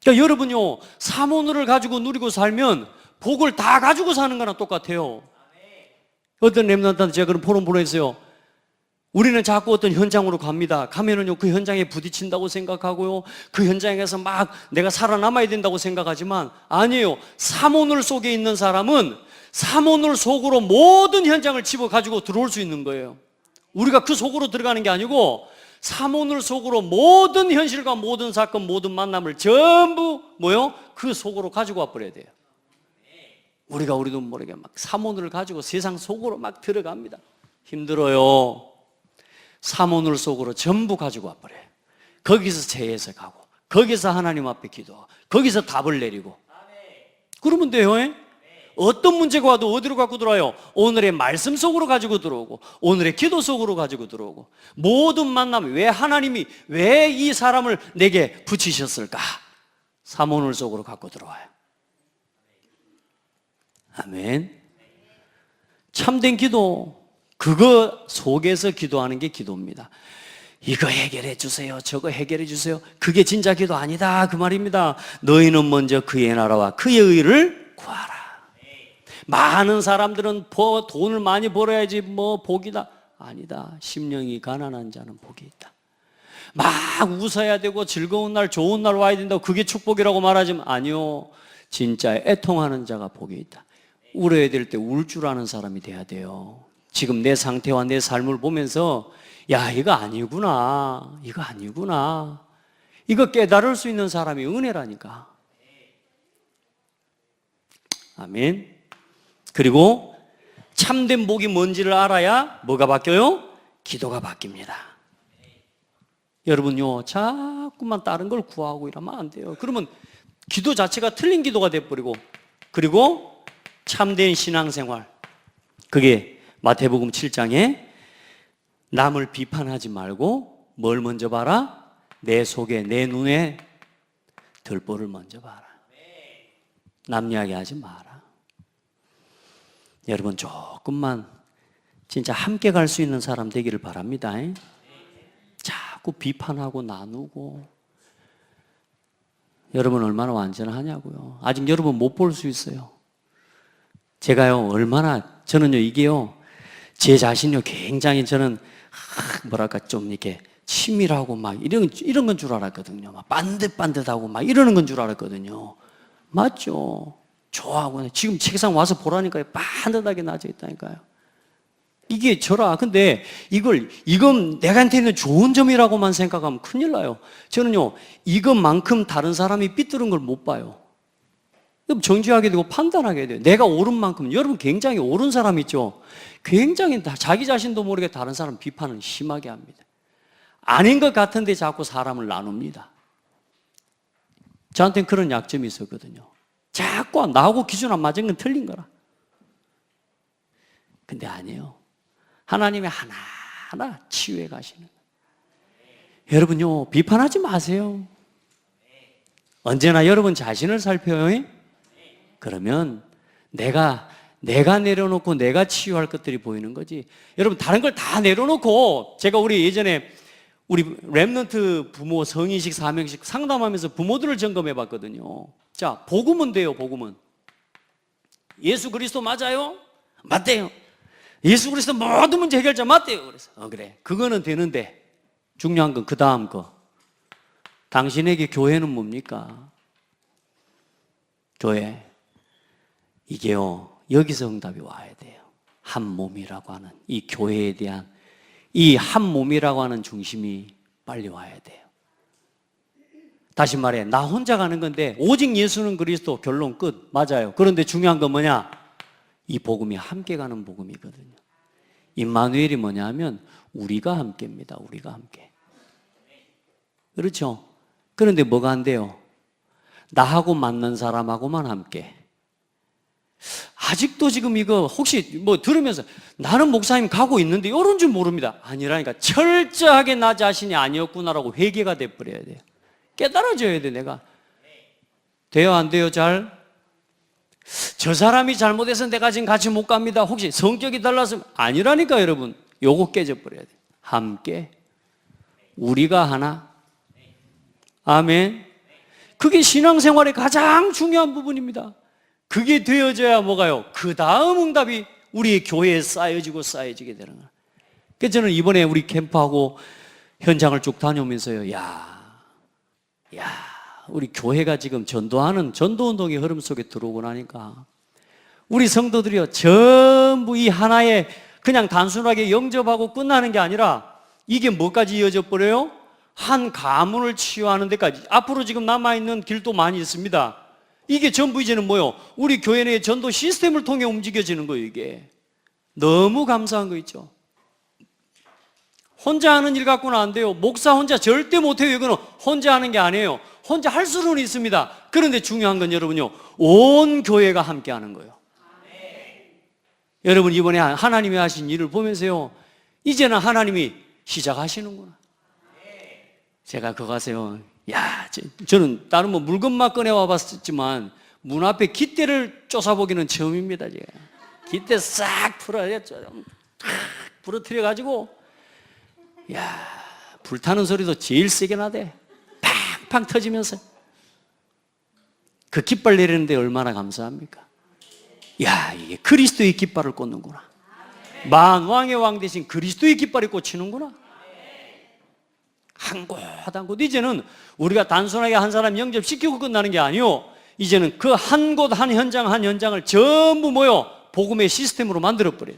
그러니까 여러분요, 사모노를 가지고 누리고 살면 복을 다 가지고 사는 거랑 똑같아요. 어떤 렘넌트한테 제가 그런 포럼 보냈어요. 우리는 자꾸 어떤 현장으로 갑니다. 가면은요, 그 현장에 부딪힌다고 생각하고요, 그 현장에서 막 내가 살아남아야 된다고 생각하지만 아니에요. 사모놀 속에 있는 사람은 사모놀 속으로 모든 현장을 집어 가지고 들어올 수 있는 거예요. 우리가 그 속으로 들어가는 게 아니고 사모놀 속으로 모든 현실과 모든 사건, 모든 만남을 전부 그 속으로 가지고 와 버려야 돼요. 우리도 모르게 막 사모놀을 가지고 세상 속으로 막 들어갑니다. 힘들어요. 사모놀 속으로 전부 가지고 와버려요. 거기서 재해석하고, 거기서 하나님 앞에 기도하고, 거기서 답을 내리고. 그러면 돼요. 어떤 문제가 와도 어디로 갖고 들어와요? 오늘의 말씀 속으로 가지고 들어오고, 오늘의 기도 속으로 가지고 들어오고, 모든 만남, 왜 하나님이 왜 이 사람을 내게 붙이셨을까? 사모놀 속으로 갖고 들어와요. 아멘. 참된 기도, 그거 속에서 기도하는 게 기도입니다. 이거 해결해 주세요, 저거 해결해 주세요, 그게 진짜 기도 아니다, 그 말입니다. 너희는 먼저 그의 나라와 그의 의를 구하라. 많은 사람들은 돈을 많이 벌어야지 복이다. 아니다. 심령이 가난한 자는 복이 있다. 막 웃어야 되고 즐거운 날, 좋은 날 와야 된다고 그게 축복이라고 말하지만 아니요, 진짜 애통하는 자가 복이 있다. 울어야 될 때 울 줄 아는 사람이 돼야 돼요. 지금 내 상태와 내 삶을 보면서 야, 이거 아니구나, 이거 아니구나, 이거 깨달을 수 있는 사람이 은혜라니까. 아멘. 그리고 참된 복이 뭔지를 알아야 뭐가 바뀌어요? 기도가 바뀝니다. 여러분요, 자꾸만 다른 걸 구하고 이러면 안 돼요. 그러면 기도 자체가 틀린 기도가 돼버리고, 그리고 참된 신앙생활, 그게 마태복음 7장에 남을 비판하지 말고 뭘 먼저 봐라? 내 속에, 내 눈에 들보를 먼저 봐라. 남 이야기하지 마라. 여러분 조금만 진짜 함께 갈 수 있는 사람 되기를 바랍니다. 자꾸 비판하고 나누고. 여러분 얼마나 완전하냐고요. 아직 여러분 못 볼 수 있어요. 제가요, 저는요, 이게요, 제 자신요, 굉장히 저는 좀 이렇게 치밀하고 막 이런 건 줄 알았거든요. 막 반듯반듯하고 막 이러는 건 줄 알았거든요. 맞죠? 좋아하고 지금 책상 와서 보라니까요, 반듯하게 나져 있다니까요. 이게 근데 이건 내한테 있는 좋은 점이라고만 생각하면 큰일 나요. 저는요, 이것만큼 다른 사람이 삐뚤은 걸 못 봐요. 정죄하게 되고 판단하게 돼요. 내가 옳은 만큼. 여러분 굉장히 옳은 사람 있죠? 굉장히 자기 자신도 모르게 다른 사람 비판을 심하게 합니다. 아닌 것 같은데 자꾸 사람을 나눕니다. 저한테는 그런 약점이 있었거든요. 자꾸 나하고 기준 안 맞은 건 틀린 거라. 근데 아니에요. 하나님이 하나하나 치유해 가시는 거예요. 여러분요, 비판하지 마세요. 언제나 여러분 자신을 살펴요. 그러면 내가 내려놓고 내가 치유할 것들이 보이는 거지. 여러분 다른 걸 다 내려놓고, 제가 예전에 우리 렘넌트 부모 성인식 사명식 상담하면서 부모들을 점검해 봤거든요. 자, 복음은 돼요. 복음은 예수 그리스도 맞아요? 맞대요. 예수 그리스도 모든 문제 해결자 맞대요. 그래서 그래, 그거는 되는데 중요한 건 그 다음 거. 당신에게 교회는 뭡니까? 교회, 이게요, 여기서 응답이 와야 돼요. 한 몸이라고 하는 이 교회에 대한 이 한 몸이라고 하는 중심이 빨리 와야 돼요. 다시 말해, 나 혼자 가는 건데 오직 예수는 그리스도, 결론 끝. 맞아요. 그런데 중요한 건 뭐냐? 이 복음이 함께 가는 복음이거든요. 임마누엘이 뭐냐 하면 우리가 함께입니다. 우리가 함께. 그렇죠? 그런데 뭐가 안 돼요? 나하고 맞는 사람하고만 함께. 아직도 지금 이거 혹시 들으면서 나는 목사님 가고 있는데 이런 줄 모릅니다. 아니라니까. 철저하게 나 자신이 아니었구나라고 회개가 돼버려야 돼요. 깨달아져야 돼. 내가 돼요 안 돼요? 잘? 저 사람이 잘못해서 내가 지금 같이 못 갑니다. 혹시 성격이 달라서 아니라니까. 여러분, 요거 깨져버려야 돼. 함께 우리가 하나. 아멘. 그게 신앙생활의 가장 중요한 부분입니다. 그게 되어져야 뭐가요? 그 다음 응답이 우리 교회에 쌓여지게 되는 거예요. 그래서 저는 이번에 우리 캠프하고 현장을 쭉 다녀오면서요, 우리 교회가 지금 전도하는 전도운동의 흐름 속에 들어오고 나니까 우리 성도들이요, 전부 이 하나의 그냥 단순하게 영접하고 끝나는 게 아니라 이게 뭐까지 이어져 버려요? 한 가문을 치유하는 데까지. 앞으로 지금 남아있는 길도 많이 있습니다. 이게 전부 이제는 뭐요? 우리 교회 내의 전도 시스템을 통해 움직여지는 거예요. 이게 너무 감사한 거 있죠. 혼자 하는 일 갖고는 안 돼요. 목사 혼자 절대 못해요. 이거는 혼자 하는 게 아니에요. 혼자 할 수는 있습니다. 그런데 중요한 건 여러분요, 온 교회가 함께 하는 거예요. 여러분, 이번에 하나님이 하신 일을 보면서요, 이제는 하나님이 시작하시는구나. 제가 그거 가서요, 저는 다른 뭐 물건만 꺼내와 봤지만 문 앞에 깃대를 쫓아보기는 처음입니다. 제가 깃대 싹 부러뜨려가지고, 불타는 소리도 제일 세게 나대. 팡팡 터지면서. 그 깃발 내리는데 얼마나 감사합니까? 이게 그리스도의 깃발을 꽂는구나. 만왕의 왕 대신 그리스도의 깃발이 꽂히는구나. 한 곳 한 곳. 이제는 우리가 단순하게 한 사람 영접시키고 끝나는 게 아니요, 이제는 그 한 곳 한 현장 한 현장을 전부 모여 복음의 시스템으로 만들어버려요.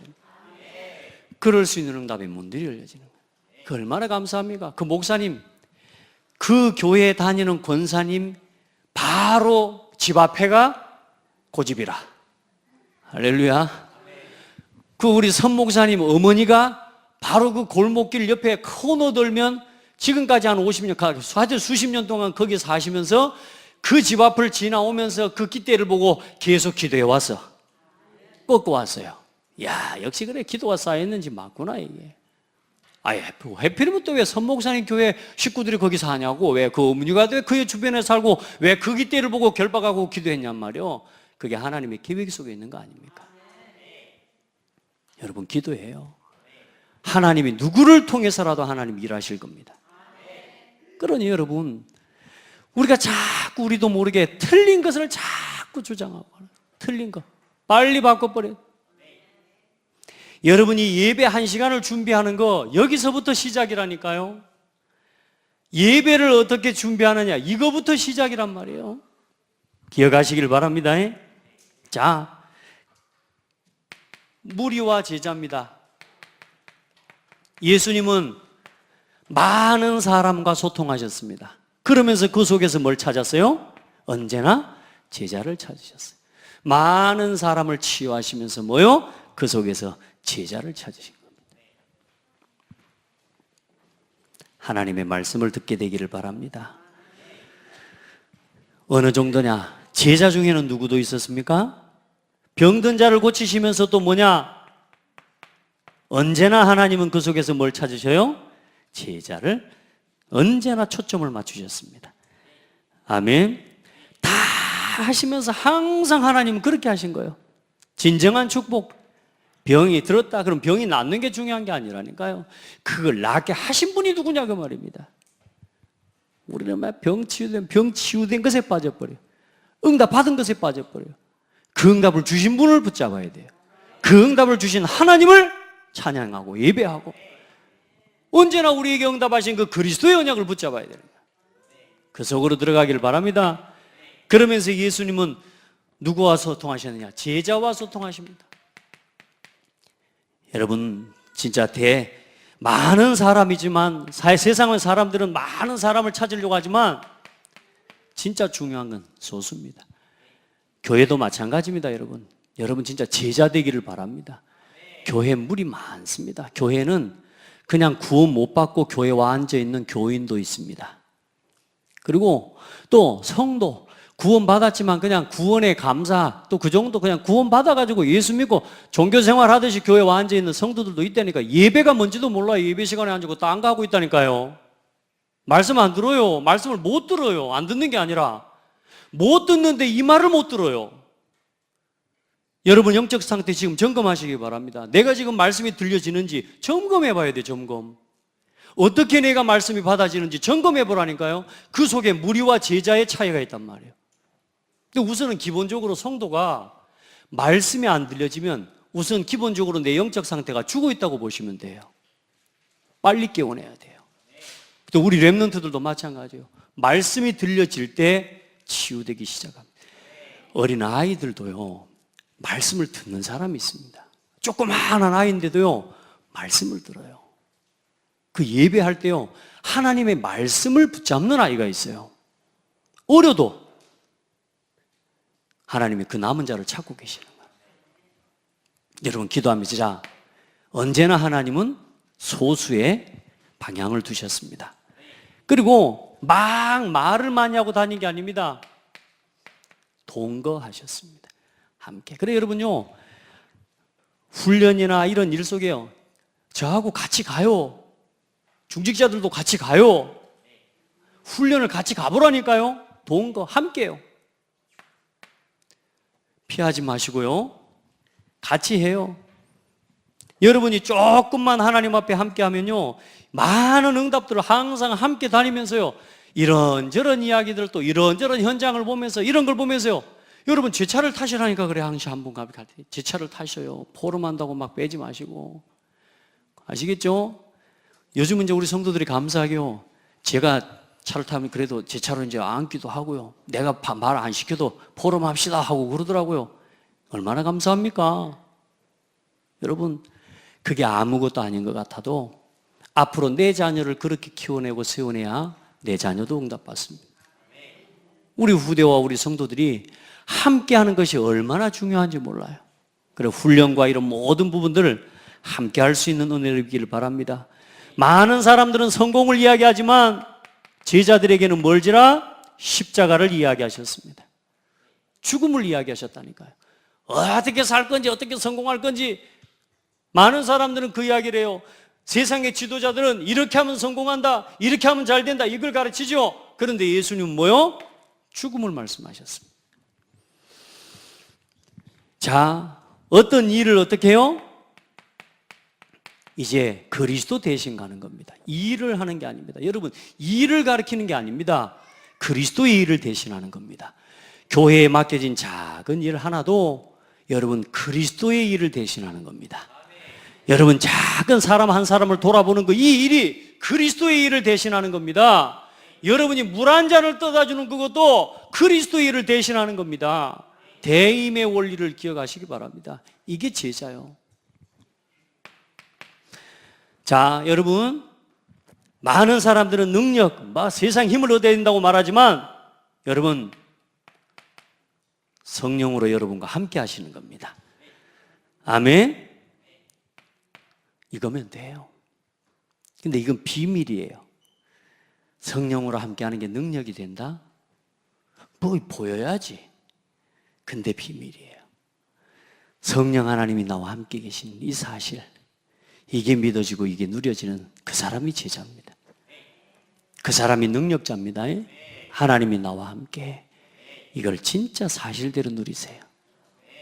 그럴 수 있는 응답의 문들이 열려지는 거예요. 그 얼마나 감사합니까? 그 목사님, 그 교회에 다니는 권사님 바로 집 앞에가 고집이라. 할렐루야. 그 우리 선 목사님 어머니가 바로 그 골목길 옆에 코너 돌면 지금까지 한 50년, 아주 수십 년 동안 거기 사시면서 그 집 앞을 지나오면서 그 깃대를 보고 계속 기도해 왔어. 꺾고 왔어요. 역시 그래, 기도가 쌓였는지 맞구나, 이게. 해필이면 또 왜 선목사님 교회 식구들이 거기 사냐고, 왜 그 어머니가 왜 그 주변에 살고 왜 그 깃대를 보고 결박하고 기도했냔 말이요. 그게 하나님의 계획 속에 있는 거 아닙니까? 여러분, 기도해요. 하나님이 누구를 통해서라도 하나님 일하실 겁니다. 그러니 여러분, 우리가 자꾸 우리도 모르게 틀린 것을 자꾸 주장하고, 틀린 거 빨리 바꿔버려요. 여러분이 예배 1시간을 준비하는 거 여기서부터 시작이라니까요. 예배를 어떻게 준비하느냐, 이거부터 시작이란 말이에요. 기억하시길 바랍니다. 자, 무리와 제자입니다. 예수님은 많은 사람과 소통하셨습니다. 그러면서 그 속에서 뭘 찾았어요? 언제나 제자를 찾으셨어요. 많은 사람을 치유하시면서 뭐요? 그 속에서 제자를 찾으신 겁니다. 하나님의 말씀을 듣게 되기를 바랍니다. 어느 정도냐? 제자 중에는 누구도 있었습니까? 병든 자를 고치시면서 또 뭐냐? 언제나 하나님은 그 속에서 뭘 찾으셔요? 제자를 언제나 초점을 맞추셨습니다. 아멘. 다 하시면서 항상 하나님은 그렇게 하신 거예요. 진정한 축복. 병이 들었다 그럼 병이 낫는 게 중요한 게 아니라니까요. 그걸 낫게 하신 분이 누구냐 그 말입니다. 우리는 막 병 치유된 것에 빠져버려요. 응답 받은 것에 빠져버려요. 그 응답을 주신 분을 붙잡아야 돼요. 그 응답을 주신 하나님을 찬양하고 예배하고 언제나 우리에게 응답하신 그 그리스도의 언약을 붙잡아야 됩니다. 그 속으로 들어가기를 바랍니다. 그러면서 예수님은 누구와 소통하셨느냐? 제자와 소통하십니다. 여러분, 진짜 많은 사람이지만 세상의 사람들은 많은 사람을 찾으려고 하지만 진짜 중요한 건 소수입니다. 교회도 마찬가지입니다. 여러분 진짜 제자 되기를 바랍니다. 교회 물이 많습니다. 교회는 그냥 구원 못 받고 교회에 와 앉아있는 교인도 있습니다. 그리고 또 성도 구원 받았지만 그냥 구원에 감사, 또 그 정도 그냥 구원 받아가지고 예수 믿고 종교 생활 하듯이 교회에 와 앉아있는 성도들도 있다니까. 예배가 뭔지도 몰라요. 예배 시간에 앉고 딴 거 하고 있다니까요. 말씀 안 들어요. 말씀을 못 들어요. 안 듣는 게 아니라 못 듣는데 이 말을 못 들어요. 여러분 영적 상태 지금 점검하시기 바랍니다. 내가 지금 말씀이 들려지는지 점검해 봐야 돼. 점검. 어떻게 내가 말씀이 받아지는지 점검해 보라니까요. 그 속에 무리와 제자의 차이가 있단 말이에요. 근데 우선은 기본적으로 성도가 말씀이 안 들려지면 우선 기본적으로 내 영적 상태가 죽어 있다고 보시면 돼요. 빨리 깨어내야 돼요. 또 우리 렘넌트들도 마찬가지예요. 말씀이 들려질 때 치유되기 시작합니다. 어린 아이들도요, 말씀을 듣는 사람이 있습니다. 조그마한 아이인데도요, 말씀을 들어요. 그 예배할 때요, 하나님의 말씀을 붙잡는 아이가 있어요. 어려도 하나님이 그 남은 자를 찾고 계시는 거예요. 여러분 기도하면서 자, 언제나 하나님은 소수의 방향을 두셨습니다. 그리고 막 말을 많이 하고 다닌 게 아닙니다. 동거하셨습니다. 함께. 그래 여러분요, 훈련이나 이런 일 속에요, 저하고 같이 가요. 중직자들도 같이 가요. 훈련을 같이 가보라니까요. 동거 함께요. 피하지 마시고요, 같이 해요. 여러분이 조금만 하나님 앞에 함께 하면요, 많은 응답들을 항상 함께 다니면서요, 이런저런 이야기들 또 이런저런 현장을 보면서 이런 걸 보면서요, 여러분 제 차를 타시라니까. 그래 항상 한 분 갈 때 제 차를 타셔요. 포럼한다고 막 빼지 마시고. 아시겠죠? 요즘은 이제 우리 성도들이 감사하게요, 제가 차를 타면 그래도 제 차로 이제 앉기도 하고요, 내가 말 안 시켜도 포럼합시다 하고 그러더라고요. 얼마나 감사합니까? 여러분 그게 아무것도 아닌 것 같아도 앞으로 내 자녀를 그렇게 키워내고 세워내야 내 자녀도 응답받습니다. 우리 후대와 우리 성도들이 함께하는 것이 얼마나 중요한지 몰라요. 그래 훈련과 이런 모든 부분들을 함께할 수 있는 은혜를 입기를 바랍니다. 많은 사람들은 성공을 이야기하지만 제자들에게는 멀지라 십자가를 이야기하셨습니다. 죽음을 이야기하셨다니까요. 어떻게 살 건지 어떻게 성공할 건지 많은 사람들은 그 이야기를 해요. 세상의 지도자들은 이렇게 하면 성공한다, 이렇게 하면 잘 된다, 이걸 가르치죠. 그런데 예수님은 뭐요? 죽음을 말씀하셨습니다. 자, 어떤 일을 어떻게 해요? 이제 그리스도 대신 가는 겁니다. 일을 하는 게 아닙니다. 여러분, 일을 가르치는 게 아닙니다. 그리스도의 일을 대신하는 겁니다. 교회에 맡겨진 작은 일 하나도 여러분 그리스도의 일을 대신하는 겁니다. 여러분 작은 사람 한 사람을 돌아보는 거, 이 일이 그리스도의 일을 대신하는 겁니다. 여러분이 물 한 잔을 떠다 주는 그것도 그리스도의 일을 대신하는 겁니다. 대임의 원리를 기억하시기 바랍니다. 이게 제자요. 자, 여러분 많은 사람들은 능력, 세상 힘을 얻어야 된다고 말하지만 여러분 성령으로 여러분과 함께 하시는 겁니다. 아멘. 이거면 돼요. 근데 이건 비밀이에요. 성령으로 함께 하는 게 능력이 된다? 뭐 보여야지. 근데 비밀이에요. 성령 하나님이 나와 함께 계신 이 사실, 이게 믿어지고 이게 누려지는 그 사람이 제자입니다. 그 사람이 능력자입니다. 하나님이 나와 함께. 이걸 진짜 사실대로 누리세요.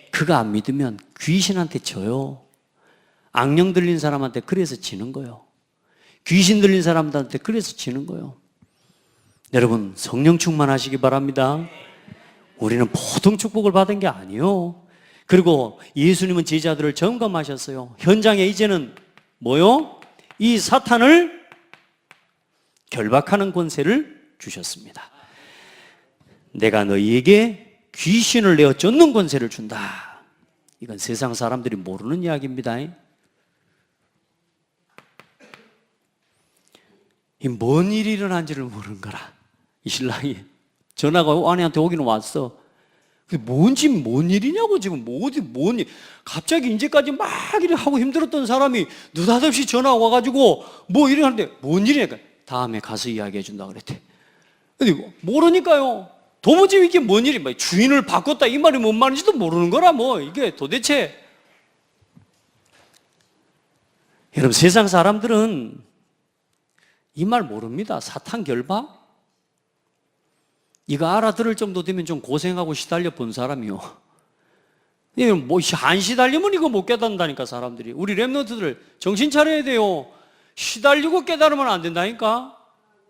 그거 안 믿으면 귀신한테 져요. 악령 들린 사람한테 그래서 지는 거예요. 귀신 들린 사람들한테 그래서 지는 거예요. 여러분 성령 충만하시기 바랍니다. 우리는 보통 축복을 받은 게 아니에요. 그리고 예수님은 제자들을 점검하셨어요. 현장에 이제는 뭐요? 이 사탄을 결박하는 권세를 주셨습니다. 내가 너희에게 귀신을 내어 쫓는 권세를 준다. 이건 세상 사람들이 모르는 이야기입니다. 이 뭔 일이 일어난지를 모르는 거라. 이 신랑이 전화가 아내한테 오기는 왔어. 뭔지 뭔 일이냐고 지금 뭔 일. 갑자기 이제까지 막 이래 하고 힘들었던 사람이 느닷없이 전화가 와가지고 뭐 이래 하는데 뭔 일이냐니까 다음에 가서 이야기해 준다 그랬대. 근데 모르니까요. 도무지 이게 뭔 일이, 주인을 바꿨다 이 말이 뭔 말인지도 모르는 거라 뭐 이게 도대체. 여러분 세상 사람들은 이 말 모릅니다. 사탄 결박? 이거 알아들을 정도 되면 좀 고생하고 시달려 본 사람이요. 뭐 안 시달리면 이거 못 깨닫는다니까 사람들이. 우리 랩런트들 정신 차려야 돼요. 시달리고 깨달으면 안 된다니까.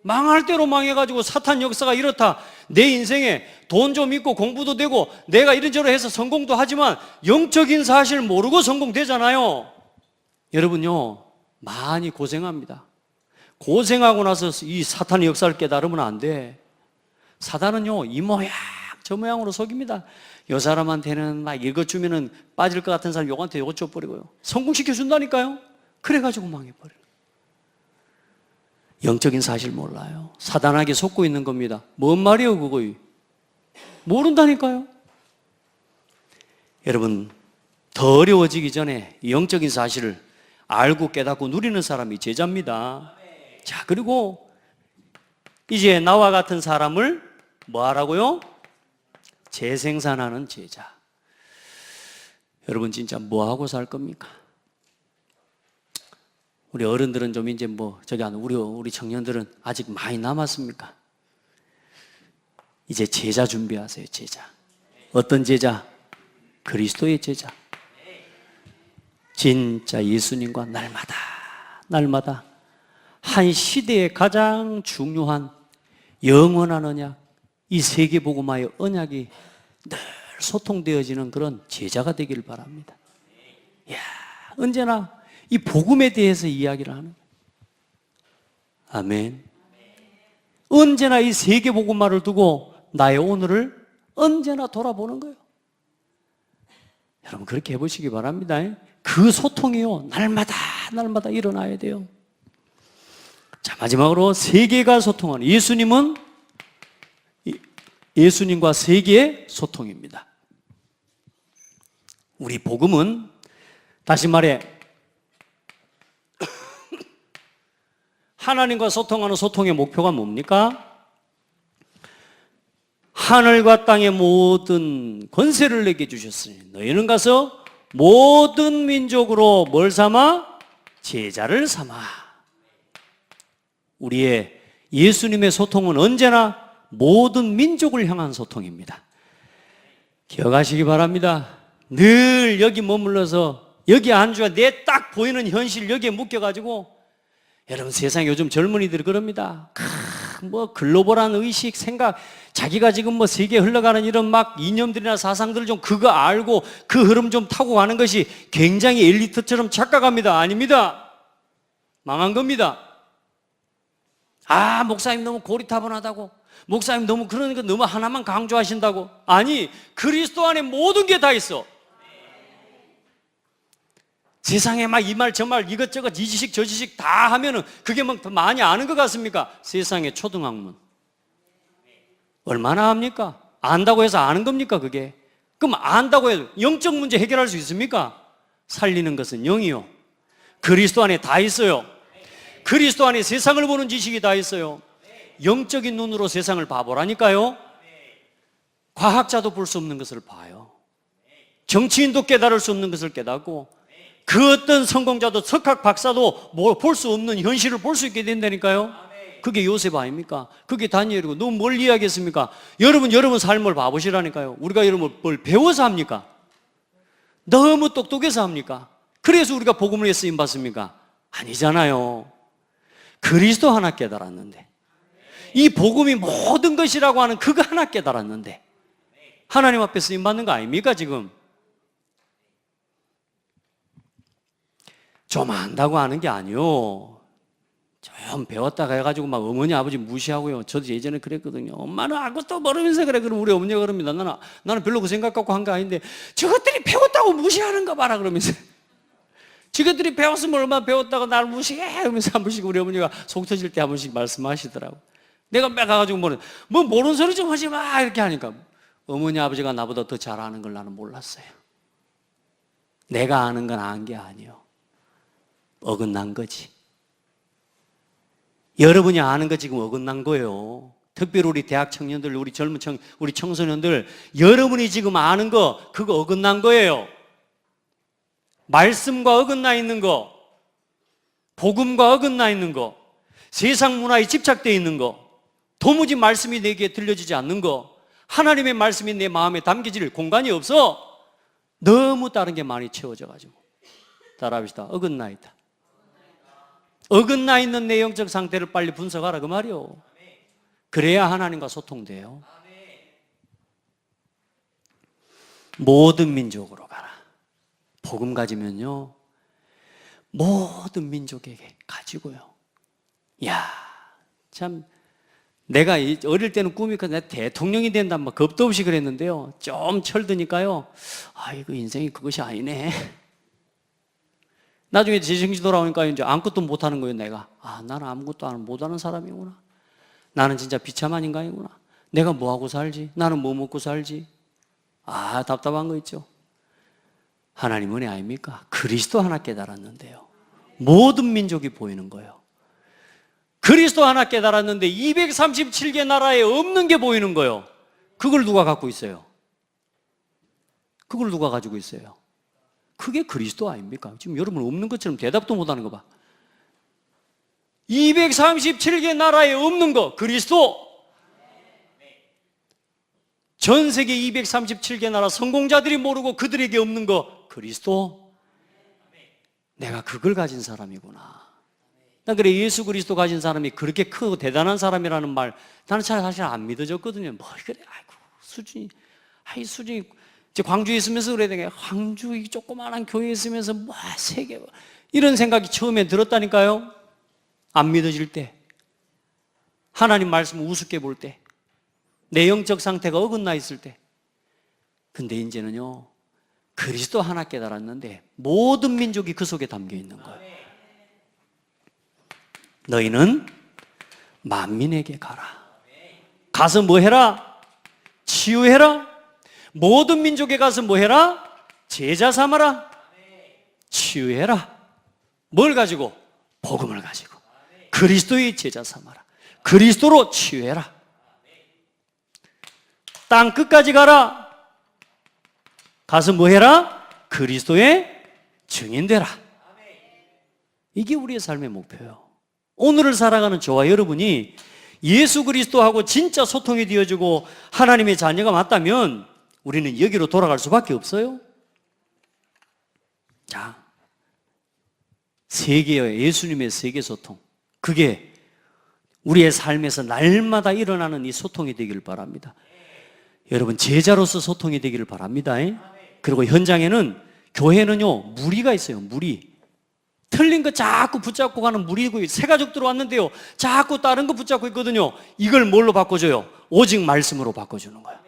망할 대로 망해가지고 사탄 역사가 이렇다. 내 인생에 돈 좀 있고 공부도 되고 내가 이런저런 해서 성공도 하지만 영적인 사실 모르고 성공되잖아요. 여러분요, 많이 고생합니다. 고생하고 나서 이 사탄의 역사를 깨달으면 안 돼. 사탄은요, 이 모양 저 모양으로 속입니다. 요 사람한테는 막 이거 주면은 빠질 것 같은 사람 요한테 요거 줘버리고요. 성공시켜 준다니까요. 그래가지고 망해버려요. 영적인 사실 몰라요. 사단에게 속고 있는 겁니다. 뭔 말이에요 그거? 모른다니까요. 여러분, 더 어려워지기 전에 영적인 사실을 알고 깨닫고 누리는 사람이 제자입니다. 자, 그리고 이제 나와 같은 사람을 뭐 하라고요? 재생산하는 제자. 여러분 진짜 뭐 하고 살 겁니까? 우리 어른들은 좀 이제 뭐 저기 안 우리 청년들은 아직 많이 남았습니까? 이제 제자 준비하세요. 제자. 어떤 제자? 그리스도의 제자. 진짜 예수님과 날마다 한 시대에 가장 중요한 영원한 언약, 이 세계복음화의 언약이 늘 소통되어지는 그런 제자가 되길 바랍니다. 이야, 언제나 이 복음에 대해서 이야기를 하는 거예요. 아멘. 언제나 이 세계복음화를 두고 나의 오늘을 언제나 돌아보는 거예요. 여러분 그렇게 해보시기 바랍니다. 그 소통이요, 날마다 일어나야 돼요. 자, 마지막으로 세계가 소통하는, 예수님과 세계의 소통입니다. 우리 복음은 다시 말해 하나님과 소통하는 소통의 목표가 뭡니까? 하늘과 땅의 모든 권세를 내게 주셨으니 너희는 가서 모든 민족으로 뭘 삼아? 제자를 삼아. 우리의 예수님의 소통은 언제나 모든 민족을 향한 소통입니다. 기억하시기 바랍니다. 늘 여기 머물러서 여기 안주가 내 딱 보이는 현실 여기에 묶여가지고, 여러분 세상 요즘 젊은이들이 그럽니다. 뭐 글로벌한 의식, 생각, 자기가 지금 뭐 세계에 흘러가는 이런 막 이념들이나 사상들을 좀 그거 알고 그 흐름 좀 타고 가는 것이 굉장히 엘리트처럼 착각합니다. 아닙니다. 망한 겁니다. 아, 목사님 너무 고리타분하다고, 목사님 너무 그런 거 너무 하나만 강조하신다고. 아니, 그리스도 안에 모든 게 다 있어. 세상에 막 이 말 저 말 이것저것 이 지식 저 지식 다 하면은 그게 막 많이 아는 것 같습니까? 세상의 초등학문 얼마나 합니까? 안다고 해서 아는 겁니까 그게? 그럼 안다고 해서 영적 문제 해결할 수 있습니까? 살리는 것은 영이요, 그리스도 안에 다 있어요. 그리스도 안에 세상을 보는 지식이 다 있어요. 영적인 눈으로 세상을 봐보라니까요. 과학자도 볼 수 없는 것을 봐요. 정치인도 깨달을 수 없는 것을 깨닫고, 그 어떤 성공자도 석학 박사도 볼 수 없는 현실을 볼 수 있게 된다니까요. 그게 요셉 아닙니까? 그게 다니엘이고. 너무 뭘 이해하겠습니까? 여러분 삶을 봐보시라니까요. 우리가 여러분 뭘 배워서 합니까? 너무 똑똑해서 합니까? 그래서 우리가 복음을 쓰임 받습니까? 아니잖아요. 그리스도 하나 깨달았는데, 이 복음이 모든 것이라고 하는 그거 하나 깨달았는데 하나님 앞에 쓰임 받는 거 아닙니까 지금? 좀 안다고 하는 게 아니요, 좀 배웠다가 해가지고 막 어머니 아버지 무시하고요. 저도 예전에 그랬거든요. 엄마는 아무것도 모르면서 그래. 그럼 우리 어머니가 그럽니다. 나는 별로 그 생각 갖고 한 거 아닌데 저것들이 배웠다고 무시하는 거 봐라 그러면서, 저것들이 배웠으면 얼마나 배웠다고 나를 무시해 그러면서 한 번씩 우리 어머니가 속 터질 때 한 번씩 말씀하시더라고. 내가 막 가가지고 뭐 모르는 소리 좀 하지 마 이렇게 하니까 어머니 아버지가 나보다 더 잘 아는 걸 나는 몰랐어요. 내가 아는 건 안 게 아니요, 어긋난 거지. 여러분이 아는 거 지금 어긋난 거예요. 특별히 우리 대학 청년들, 우리 젊은 우리 청소년들, 여러분이 지금 아는 거 그거 어긋난 거예요. 말씀과 어긋나 있는 거, 복음과 어긋나 있는 거, 세상 문화에 집착되어 있는 거, 도무지 말씀이 내게 들려지지 않는 거, 하나님의 말씀이 내 마음에 담겨질 공간이 없어. 너무 다른 게 많이 채워져가지고. 따라합시다. 어긋나 있다. 어긋나 있는 내 영적 상태를 빨리 분석하라 그 말이요. 그래야 하나님과 소통돼요. 모든 민족으로 가라. 복음 가지면요, 모든 민족에게 가지고요. 야, 참 내가 어릴 때는 꿈이 내가 대통령이 된다 막 겁도 없이 그랬는데요, 좀 철드니까요, 이거 인생이 그것이 아니네. 나중에 제 정신 돌아오니까 이제 아무것도 못하는 거예요. 내가 나는 아무것도 못하는 사람이구나. 나는 진짜 비참한 인간이구나. 내가 뭐하고 살지? 나는 뭐 먹고 살지? 답답한 거 있죠. 하나님 은혜 아닙니까? 그리스도 하나 깨달았는데요, 모든 민족이 보이는 거예요. 그리스도 하나 깨달았는데 237개 나라에 없는 게 보이는 거예요. 그걸 누가 갖고 있어요? 그걸 누가 가지고 있어요? 그게 그리스도 아닙니까? 지금 여러분 없는 것처럼 대답도 못하는 거 봐. 237개 나라에 없는 거 그리스도. 전 세계 237개 나라 성공자들이 모르고 그들에게 없는 거 그리스도. 내가 그걸 가진 사람이구나. 난 그래, 예수 그리스도 가진 사람이 그렇게 크고 대단한 사람이라는 말 나는 사실 안 믿어졌거든요. 뭐 그래, 수준이 이제 광주에 있으면서 그래야 되게, 광주 이 조그마한 교회에 있으면서 세계 이런 생각이 처음에 들었다니까요. 안 믿어질 때, 하나님 말씀을 우습게 볼 때, 내 영적 상태가 어긋나 있을 때. 근데 이제는요, 그리스도 하나 깨달았는데 모든 민족이 그 속에 담겨 있는 거예요. 너희는 만민에게 가라. 가서 뭐 해라? 치유해라. 모든 민족에 가서 뭐 해라? 제자 삼아라. 치유해라. 뭘 가지고? 복음을 가지고. 그리스도의 제자 삼아라. 그리스도로 치유해라. 땅 끝까지 가라. 가서 뭐 해라? 그리스도의 증인 되라. 이게 우리의 삶의 목표예요. 오늘을 살아가는 저와 여러분이 예수 그리스도하고 진짜 소통이 되어지고 하나님의 자녀가 맞다면 우리는 여기로 돌아갈 수밖에 없어요. 자, 세계의 예수님의 세계 소통, 그게 우리의 삶에서 날마다 일어나는 이 소통이 되기를 바랍니다. 여러분, 제자로서 소통이 되기를 바랍니다. 그리고 현장에는, 교회는요, 무리가 있어요. 무리. 틀린 거 자꾸 붙잡고 가는 무리고, 새 가족 들어왔는데요, 자꾸 다른 거 붙잡고 있거든요. 이걸 뭘로 바꿔줘요? 오직 말씀으로 바꿔주는 거예요.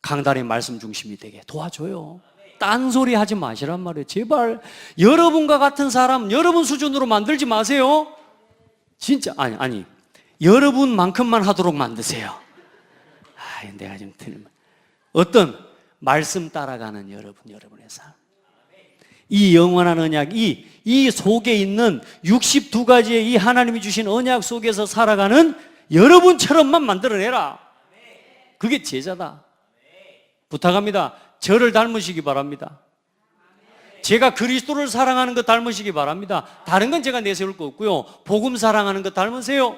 강단의 말씀 중심이 되게 도와줘요. 딴소리 하지 마시란 말이에요. 제발 여러분과 같은 사람, 여러분 수준으로 만들지 마세요. 진짜 아니 여러분만큼만 하도록 만드세요. 내가 좀 틀리면, 어떤 말씀 따라가는 여러분의 삶, 이 영원한 언약, 이 속에 있는 62가지의 이 하나님이 주신 언약 속에서 살아가는 여러분처럼만 만들어내라. 그게 제자다. 부탁합니다. 저를 닮으시기 바랍니다. 제가 그리스도를 사랑하는 것 닮으시기 바랍니다. 다른 건 제가 내세울 거 없고요, 복음 사랑하는 것 닮으세요.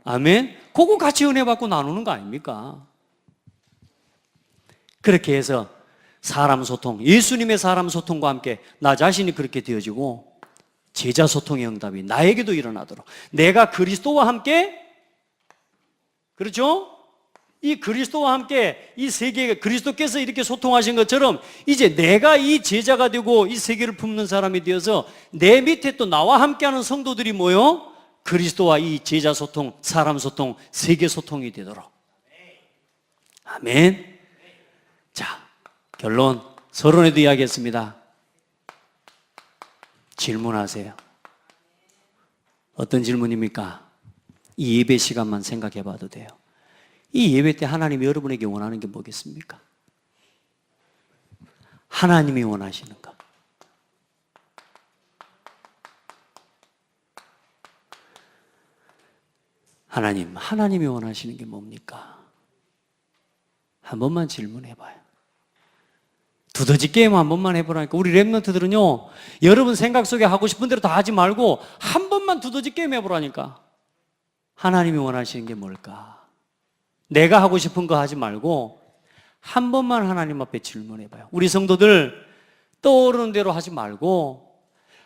아멘. 그거 같이 은혜 받고 나누는 거 아닙니까? 그렇게 해서 사람 소통, 예수님의 사람 소통과 함께 나 자신이 그렇게 되어지고 제자 소통의 응답이 나에게도 일어나도록, 내가 그리스도와 함께, 그렇죠? 이 그리스도와 함께 이 세계가 그리스도께서 이렇게 소통하신 것처럼 이제 내가 이 제자가 되고 이 세계를 품는 사람이 되어서 내 밑에 또 나와 함께하는 성도들이 모여 그리스도와 이 제자 소통, 사람 소통, 세계 소통이 되도록. 아멘. 자, 결론, 서론에도 이야기했습니다. 질문하세요. 어떤 질문입니까? 이 예배 시간만 생각해 봐도 돼요. 이 예배 때 하나님이 여러분에게 원하는 게 뭐겠습니까? 하나님이 원하시는가? 하나님이 원하시는 게 뭡니까? 한 번만 질문해 봐요. 두더지 게임 한 번만 해보라니까. 우리 랩런트들은요, 여러분 생각 속에 하고 싶은 대로 다 하지 말고 한 번만 두더지 게임 해보라니까. 하나님이 원하시는 게 뭘까? 내가 하고 싶은 거 하지 말고 한 번만 하나님 앞에 질문해봐요. 우리 성도들 떠오르는 대로 하지 말고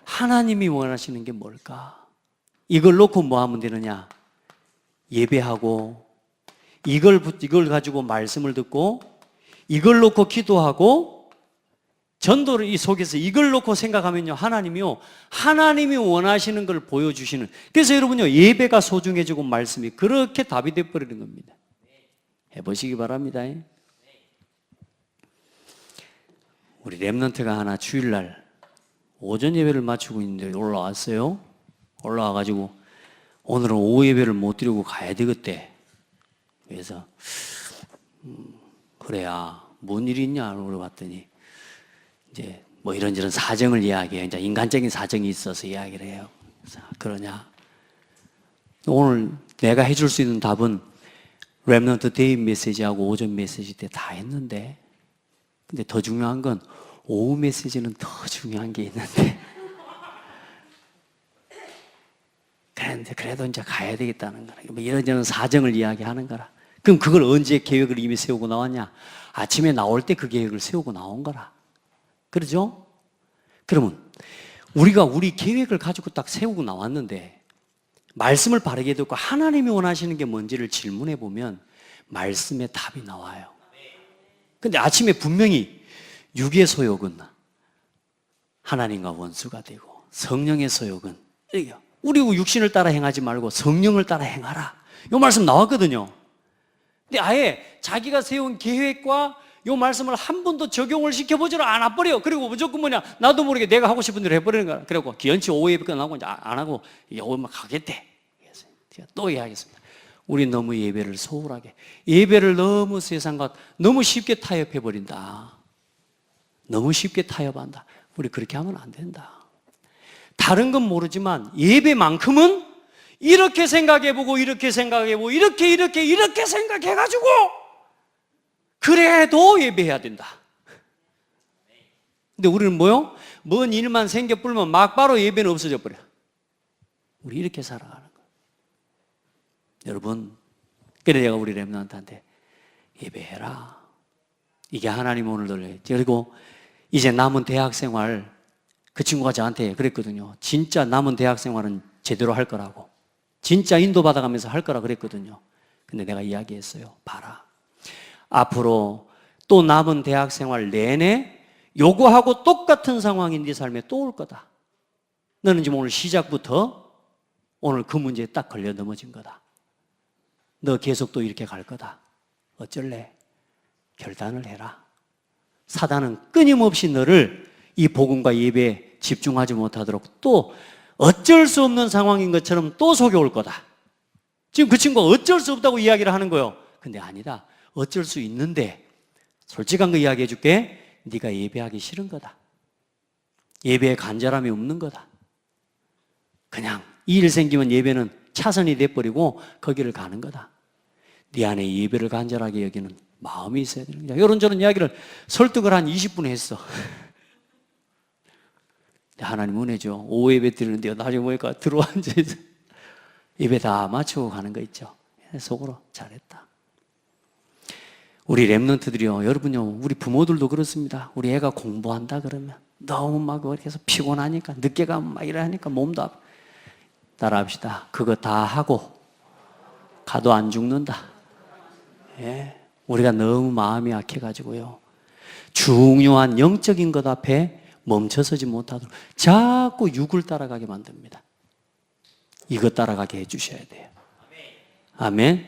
하나님이 원하시는 게 뭘까? 이걸 놓고 뭐 하면 되느냐? 예배하고 이걸 가지고 말씀을 듣고 이걸 놓고 기도하고 전도를 이 속에서 이걸 놓고 생각하면요, 하나님이요, 하나님이 원하시는 걸 보여주시는. 그래서 여러분요, 예배가 소중해지고 말씀이 그렇게 답이 돼버리는 겁니다. 해보시기 바랍니다. 우리 랩런트가 하나 주일날 오전 예배를 마치고 있는데 올라왔어요. 올라와가지고 오늘은 오후 예배를 못 드리고 가야 되겠대. 그래서 그래야 뭔 일이 있냐 물어봤더니 이제 뭐 이런저런 사정을 이야기해요. 이제 인간적인 사정이 있어서 이야기를 해요. 그래서 그러냐? 오늘 내가 해줄 수 있는 답은 랩런트 데이 메시지하고 오전 메시지 때 다 했는데, 근데 더 중요한 건 오후 메시지는 더 중요한 게 있는데 그런데 그래도 이제 가야 되겠다는 거라. 뭐 이런저런 사정을 이야기하는 거라. 그럼 그걸 언제 계획을 이미 세우고 나왔냐? 아침에 나올 때 그 계획을 세우고 나온 거라. 그러죠? 그러면 우리가 우리 계획을 가지고 딱 세우고 나왔는데 말씀을 바르게 듣고 하나님이 원하시는 게 뭔지를 질문해 보면 말씀의 답이 나와요. 근데 아침에 분명히 육의 소욕은 하나님과 원수가 되고 성령의 소욕은 우리 육신을 따라 행하지 말고 성령을 따라 행하라. 이 말씀 나왔거든요. 근데 아예 자기가 세운 계획과 이 말씀을 한 번도 적용을 시켜보지를 않아버려. 그리고 무조건 뭐냐, 나도 모르게 내가 하고 싶은 대로 해버리는 거야. 그리고 기연치 오후 예배 끝나고 이제 안 하고 오후만 가겠대. 그래서 제가 또 이야기했습니다. 우리 너무 예배를 소홀하게, 예배를 너무 세상과 너무 쉽게 타협해버린다. 너무 쉽게 타협한다. 우리 그렇게 하면 안 된다. 다른 건 모르지만 예배만큼은 이렇게 생각해보고 이렇게 생각해보고 이렇게 생각해가지고 그래도 예배해야 된다. 근데 우리는 뭐요? 뭔 일만 생겨 불면 막바로 예배는 없어져 버려. 우리 이렇게 살아가는 거예요. 여러분, 그래 내가 우리 렘넌트한테 예배해라. 이게 하나님 오늘 들려요. 그리고 이제 남은 대학생활, 그 친구가 저한테 그랬거든요. 진짜 남은 대학생활은 제대로 할 거라고, 진짜 인도받아가면서 할 거라 그랬거든요. 근데 내가 이야기했어요. 봐라, 앞으로 또 남은 대학생활 내내 요거하고 똑같은 상황이 네 삶에 또 올 거다. 너는 지금 오늘 시작부터 오늘 그 문제에 딱 걸려 넘어진 거다. 너 계속 또 이렇게 갈 거다. 어쩔래? 결단을 해라. 사단은 끊임없이 너를 이 복음과 예배에 집중하지 못하도록 또 어쩔 수 없는 상황인 것처럼 또 속여올 거다. 지금 그 친구가 어쩔 수 없다고 이야기를 하는 거예요. 근데 아니다. 어쩔 수 있는데 솔직한 거 이야기해 줄게. 네가 예배하기 싫은 거다. 예배에 간절함이 없는 거다. 그냥 이 일 생기면 예배는 차선이 돼버리고 거기를 가는 거다. 네 안에 예배를 간절하게 여기는 마음이 있어야 되는 거야. 이런저런 이야기를 설득을 한 20분 했어. 하나님 은혜죠. 오후 예배 드리는데 나중에 보니까 들어와 앉아서 예배 다 마치고 가는 거 있죠. 속으로 잘했다. 우리 랩런트들이요, 여러분요, 우리 부모들도 그렇습니다. 우리 애가 공부한다 그러면 너무 막 이렇게 해서 피곤하니까 늦게 가면 막 이러니까 몸도 아파. 따라합시다. 그거 다 하고 가도 안 죽는다. 예. 우리가 너무 마음이 약해가지고요, 중요한 영적인 것 앞에 멈춰서지 못하도록 자꾸 육을 따라가게 만듭니다. 이거 따라가게 해주셔야 돼요. 아멘.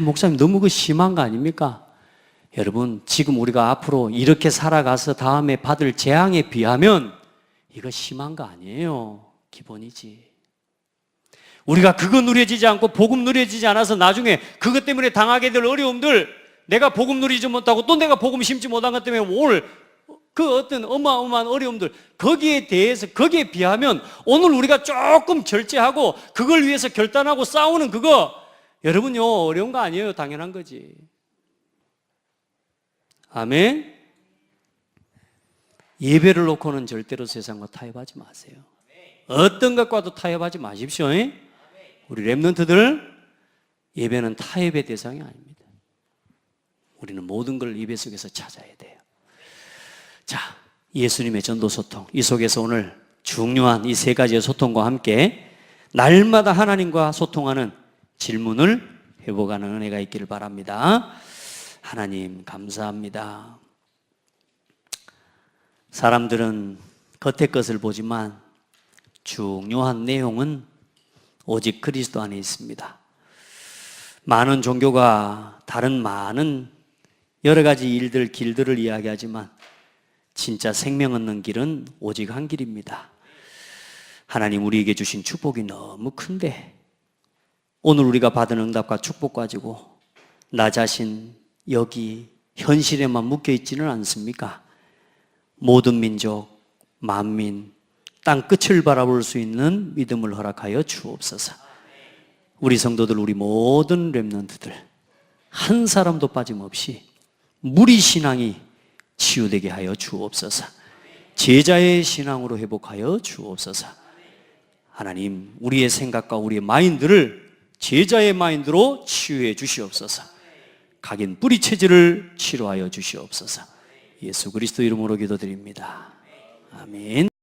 목사님 너무 그 심한 거 아닙니까? 여러분, 지금 우리가 앞으로 이렇게 살아가서 다음에 받을 재앙에 비하면 이거 심한 거 아니에요. 기본이지. 우리가 그거 누려지지 않고 복음 누려지지 않아서 나중에 그것 때문에 당하게 될 어려움들, 내가 복음 누리지 못하고 또 내가 복음 심지 못한 것 때문에 올 그 어떤 어마어마한 어려움들, 거기에 대해서, 거기에 비하면 오늘 우리가 조금 절제하고 그걸 위해서 결단하고 싸우는 그거, 여러분요, 어려운 거 아니에요. 당연한 거지. 아멘. 예배를 놓고는 절대로 세상과 타협하지 마세요. 어떤 것과도 타협하지 마십시오. 우리 렘넌트들, 예배는 타협의 대상이 아닙니다. 우리는 모든 걸 예배 속에서 찾아야 돼요. 자, 예수님의 전도 소통, 이 속에서 오늘 중요한 이 세 가지의 소통과 함께 날마다 하나님과 소통하는 질문을 회복하는 은혜가 있기를 바랍니다. 하나님 감사합니다. 사람들은 겉의 것을 보지만 중요한 내용은 오직 그리스도 안에 있습니다. 많은 종교가 다른 많은 여러 가지 일들, 길들을 이야기하지만 진짜 생명 얻는 길은 오직 한 길입니다. 하나님 우리에게 주신 축복이 너무 큰데 오늘 우리가 받은 응답과 축복 가지고 나 자신 여기 현실에만 묶여 있지는 않습니까? 모든 민족, 만민, 땅 끝을 바라볼 수 있는 믿음을 허락하여 주옵소서. 우리 성도들, 우리 모든 렘넌트들 한 사람도 빠짐없이 무리신앙이 치유되게 하여 주옵소서. 제자의 신앙으로 회복하여 주옵소서. 하나님 우리의 생각과 우리의 마인드를 제자의 마인드로 치유해 주시옵소서. 각인 뿌리 체질을 치료하여 주시옵소서. 예수 그리스도 이름으로 기도드립니다. 아멘.